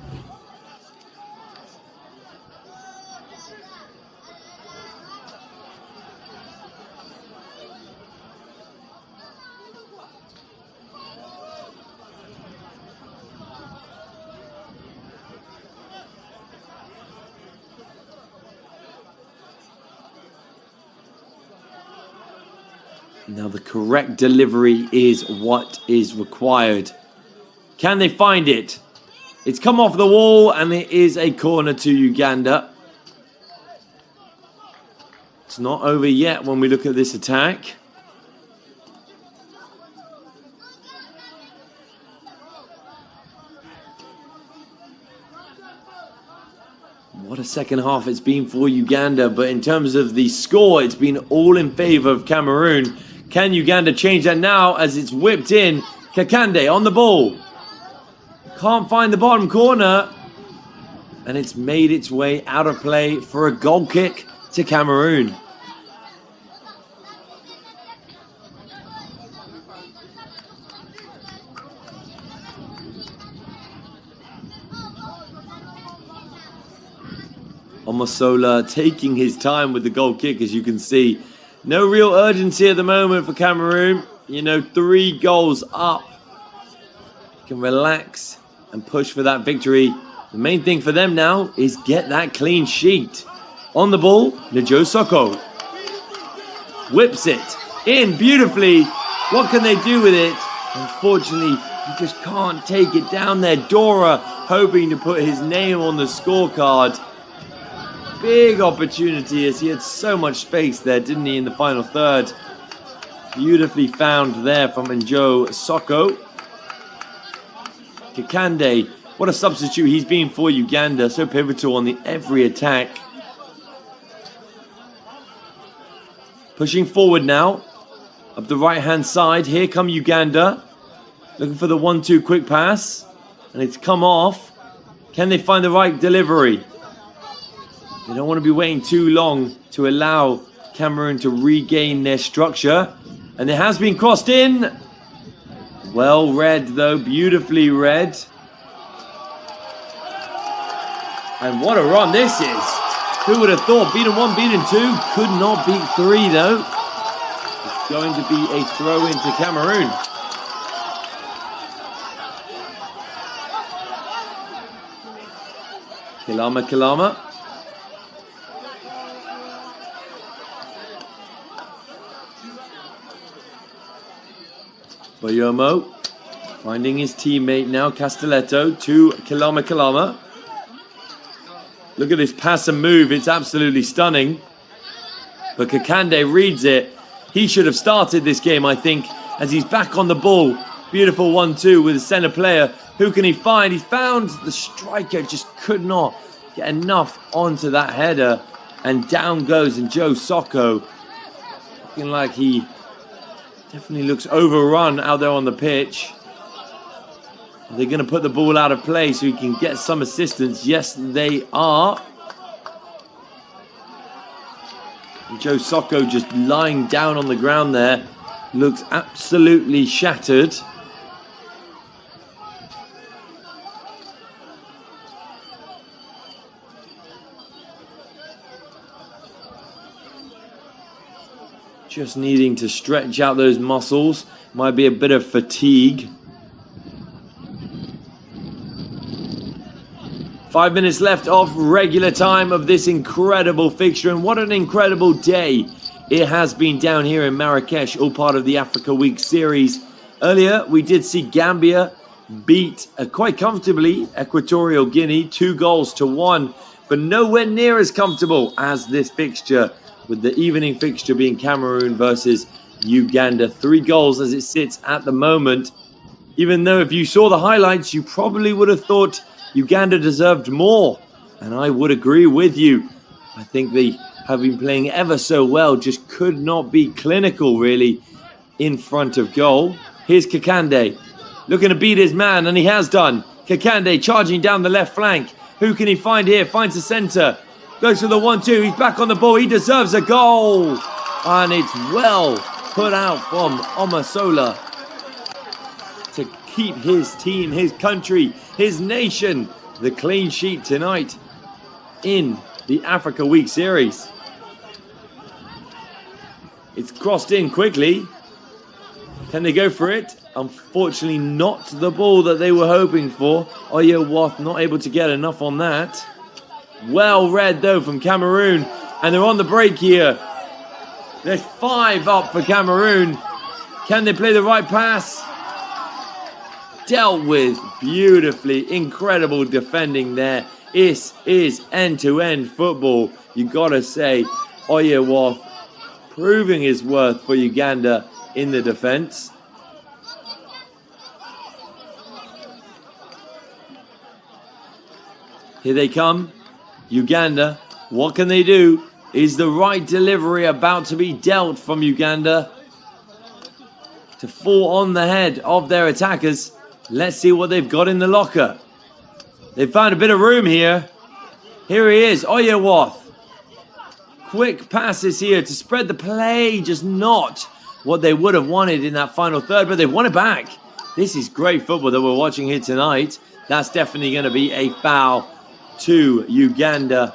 Now the correct delivery is what is required. Can they find it? It's come off the wall and it is a corner to Uganda. It's not over yet when we look at this attack. What a second half it's been for Uganda, but in terms of the score, it's been all in favour of Cameroon. Can Uganda change that now as it's whipped in? Kakande on the ball. Can't find the bottom corner. And it's made its way out of play for a goal kick to Cameroon. Omosola taking his time with the goal kick, as you can see. No real urgency at the moment for Cameroon. You know, 3 goals up. You can relax and push for that victory. The main thing for them now is get that clean sheet. On the ball, Njo Soko whips it in beautifully. What can they do with it? Unfortunately, you just can't take it down there. Dora hoping to put his name on the scorecard. Big opportunity, as he had so much space there, didn't he, in the final third. Beautifully found there from Njo Soko. Kakande, what a substitute he's been for Uganda. So pivotal on every attack. Pushing forward now. Up the right-hand side. Here come Uganda. Looking for the 1-2 quick pass. And it's come off. Can they find the right delivery? They don't want to be waiting too long to allow Cameroon to regain their structure. And it has been crossed in. Well read, though. Beautifully read. And what a run this is. Who would have thought? Beaten 1, beaten 2. Could not beat 3, though. It's going to be a throw into Cameroon. Kilama. Boyomo finding his teammate now, Castelletto, to Kilama. Look at this pass and move. It's absolutely stunning. But Kakande reads it. He should have started this game, I think, as he's back on the ball. Beautiful 1-2 with the centre player. Who can he find? He's found the striker. Just could not get enough onto that header. And down goes Njo Soko. Looking like he definitely looks overrun out there on the pitch. Are they going to put the ball out of play so he can get some assistance? Yes, they are. Njo Soko just lying down on the ground there. Looks absolutely shattered. Just needing to stretch out those muscles. Might be a bit of fatigue. 5 minutes left of regular time of this incredible fixture. And what an incredible day it has been down here in Marrakesh, all part of the Africa Week series. Earlier, we did see Gambia beat quite comfortably Equatorial Guinea, 2-1, but nowhere near as comfortable as this fixture, with the evening fixture being Cameroon versus Uganda. 3 goals as it sits at the moment. Even though if you saw the highlights, you probably would have thought Uganda deserved more. And I would agree with you. I think they have been playing ever so well, just could not be clinical really in front of goal. Here's Kakande looking to beat his man, and he has done. Kakande charging down the left flank. Who can he find here? Finds the centre. Goes for the 1-2. He's back on the ball. He deserves a goal. And it's well put out from Omosola to keep his team, his country, his nation the clean sheet tonight in the Africa Week series. It's crossed in quickly. Can they go for it? Unfortunately, not the ball that they were hoping for. Oyewath not able to get enough on that. Well read, though, from Cameroon. And they're on the break here. There's 5 up for Cameroon. Can they play the right pass? Dealt with beautifully. Incredible defending there. This is end-to-end football. You got to say, Oyewath proving his worth for Uganda in the defence. Here they come. Uganda, what can they do? Is the right delivery about to be dealt from Uganda to to fall on the head of their attackers. Let's see what they've got in the locker. They've found a bit of room here. Here he is, Oyewath. Quick passes here to spread the play, just not what they would have wanted in that final third, but they've won it back. This is great football that we're watching here tonight. That's definitely going to be a foul to Uganda.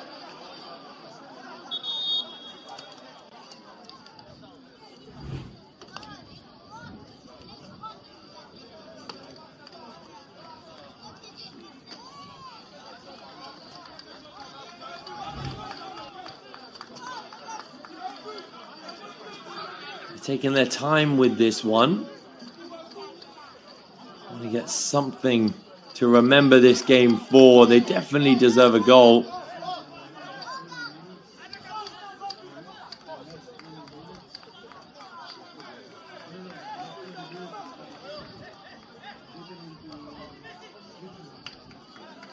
Taking their time with this one. Want to get something to remember this game for. They definitely deserve a goal.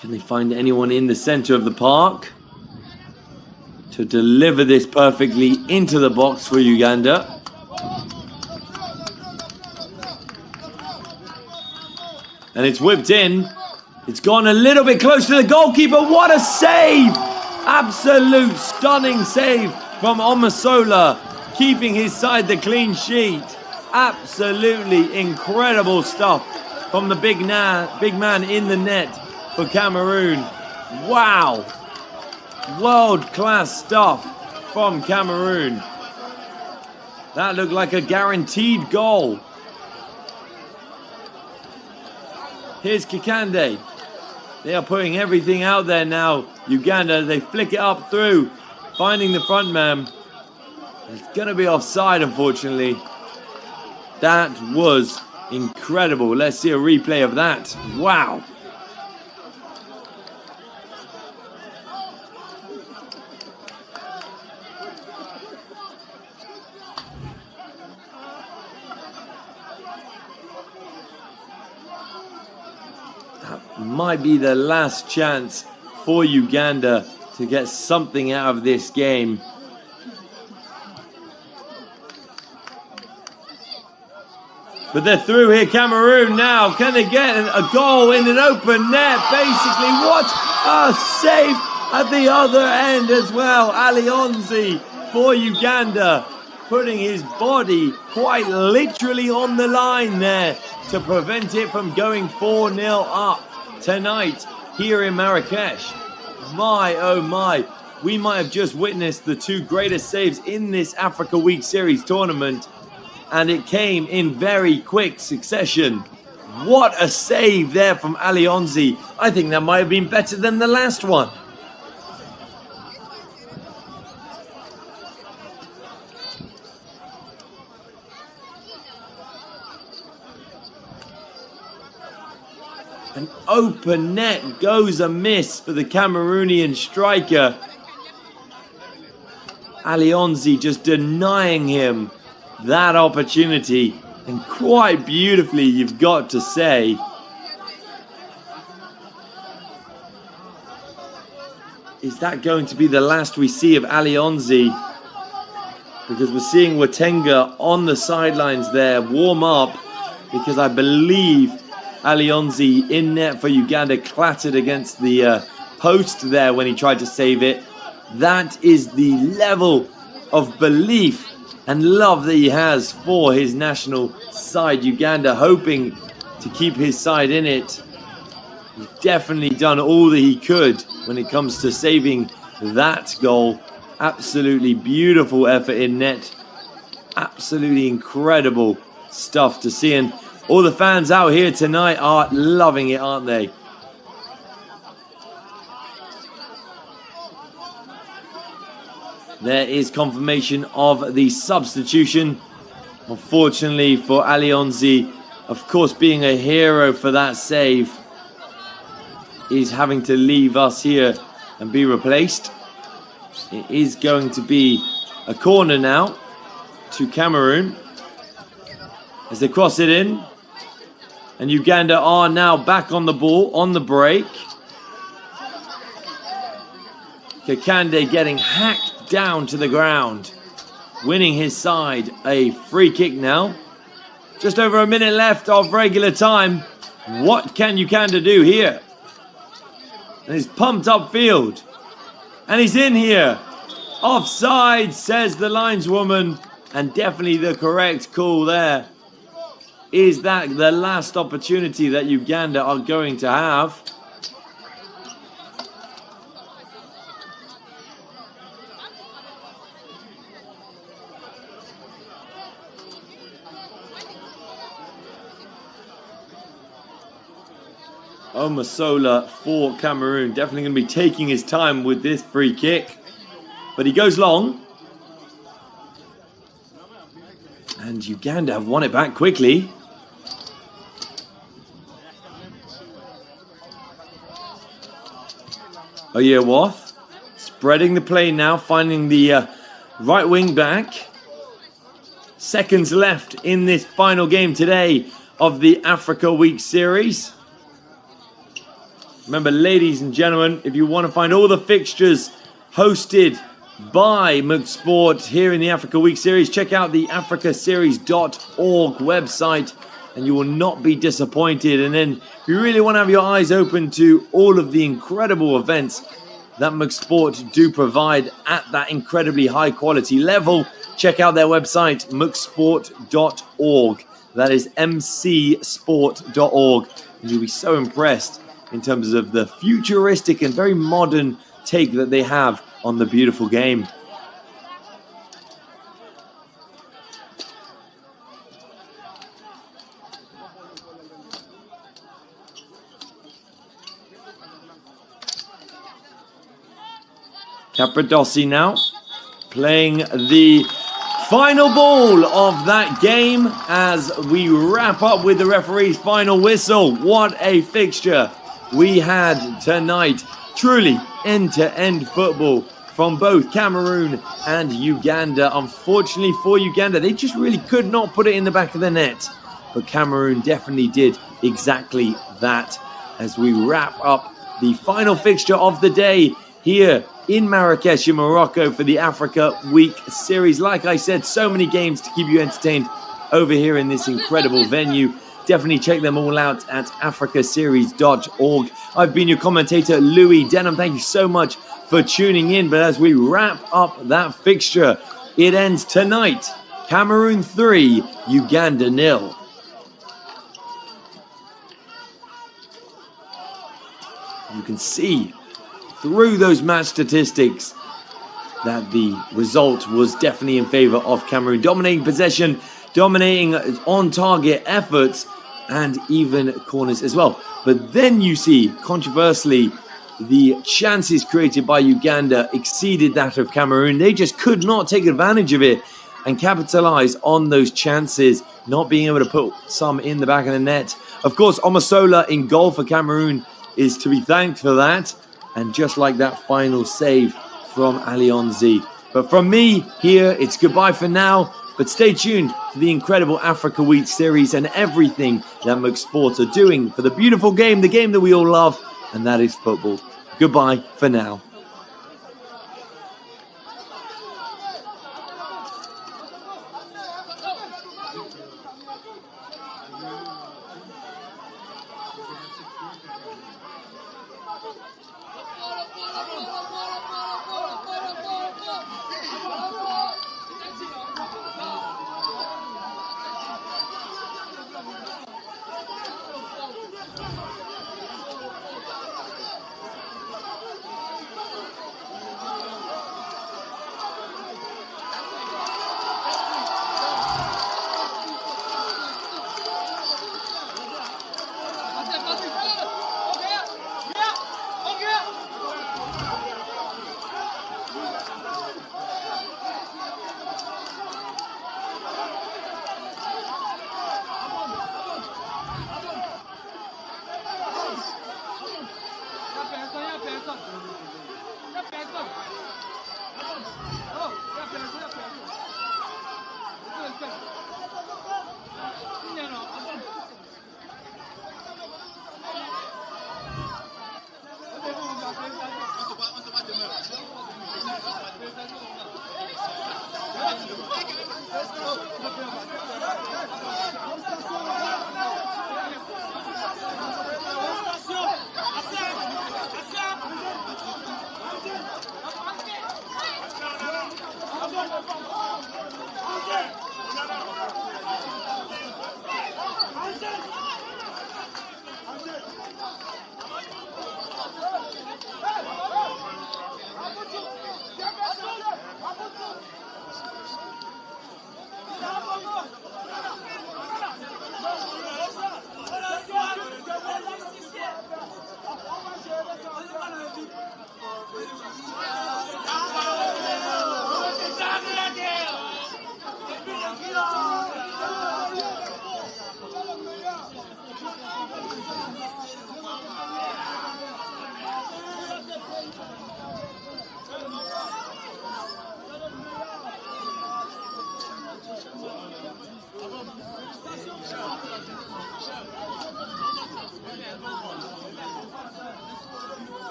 Can they find anyone in the center of the park to deliver this perfectly into the box for Uganda? And it's whipped in. It's gone a little bit close to the goalkeeper. What a save! Absolute stunning save from Omasola, keeping his side the clean sheet. Absolutely incredible stuff from the big man in the net for Cameroon. Wow! World-class stuff from Cameroon. That looked like a guaranteed goal. Here's Kikande. They are putting everything out there now. Uganda, they flick it up through, finding the front man. It's going to be offside, unfortunately. That was incredible. Let's see a replay of that. Wow. Might be the last chance for Uganda to get something out of this game. But they're through here, Cameroon now. Can they get a goal in an open net? Basically, what a save at the other end as well. Alionzi for Uganda, putting his body quite literally on the line there to prevent it from going 4-0 up. Tonight here in Marrakesh. My oh my, we might have just witnessed the two greatest saves in this Africa Week Series tournament, and it came in very quick succession. What a save there from Alionzi. I think that might have been better than the last one. An open net goes amiss for the Cameroonian striker. Alionzi just denying him that opportunity, and quite beautifully, you've got to say. Is that going to be the last we see of Alionzi? Because we're seeing Watenga on the sidelines there warm up, because I believe Alionzi in net for Uganda clattered against the post there when he tried to save it. That is the level of belief and love that he has for his national side. Uganda hoping to keep his side in it. He's definitely done all that he could when it comes to saving that goal. Absolutely beautiful effort in net. Absolutely incredible stuff to see. And all the fans out here tonight are loving it, aren't they? There is confirmation of the substitution. Unfortunately for Alionzi, of course, being a hero for that save, is having to leave us here and be replaced. It is going to be a corner now to Cameroon as they cross it in. And Uganda are now back on the ball, on the break. Kikande getting hacked down to the ground, winning his side a free kick now Just over a minute left of regular time. What can Uganda do here? And he's pumped up field. And he's in here. Offside, says the lineswoman. And definitely the correct call there. Is that the last opportunity that Uganda are going to have? Omosola for Cameroon. Definitely going to be taking his time with this free kick. But he goes long. And Uganda have won it back quickly. Oh yeah, Wath. Spreading the play now. Finding the right wing back. Seconds left in this final game today of the Africa Week Series. Remember, ladies and gentlemen, if you want to find all the fixtures hosted by McSport here in the Africa Week Series, check out the africaseries.org website and you will not be disappointed. And then if you really want to have your eyes open to all of the incredible events that McSport do provide at that incredibly high quality level, check out their website, mcsport.org. That is mcsport.org. And you'll be so impressed in terms of the futuristic and very modern take that they have on the beautiful game. Capradossi now playing the final ball of that game as we wrap up with the referee's final whistle. What a fixture we had tonight. Truly end-to-end football from both Cameroon and Uganda. Unfortunately for Uganda, they just really could not put it in the back of the net. But Cameroon definitely did exactly that as we wrap up the final fixture of the day here in Marrakesh in Morocco for the Africa Week Series. Like I said, so many games to keep you entertained over here in this incredible venue. Definitely check them all out at africaseries.org. I've been your commentator, Louis Denham. Thank you so much for tuning in. But as we wrap up that fixture, it ends tonight. Cameroon 3, Uganda 0. You can see through those match statistics that the result was definitely in favor of Cameroon. Dominating possession, dominating on-target efforts, and even corners as well. But then you see, controversially, the chances created by Uganda exceeded that of Cameroon. They just could not take advantage of it and capitalize on those chances, not being able to put some in the back of the net. Of course, Omosola in goal for Cameroon is to be thanked for that. And just like that final save from Alionzi. But from me here, it's goodbye for now. But stay tuned for the incredible Africa Week Series and everything that McSport are doing for the beautiful game, the game that we all love, and that is football. Goodbye for now.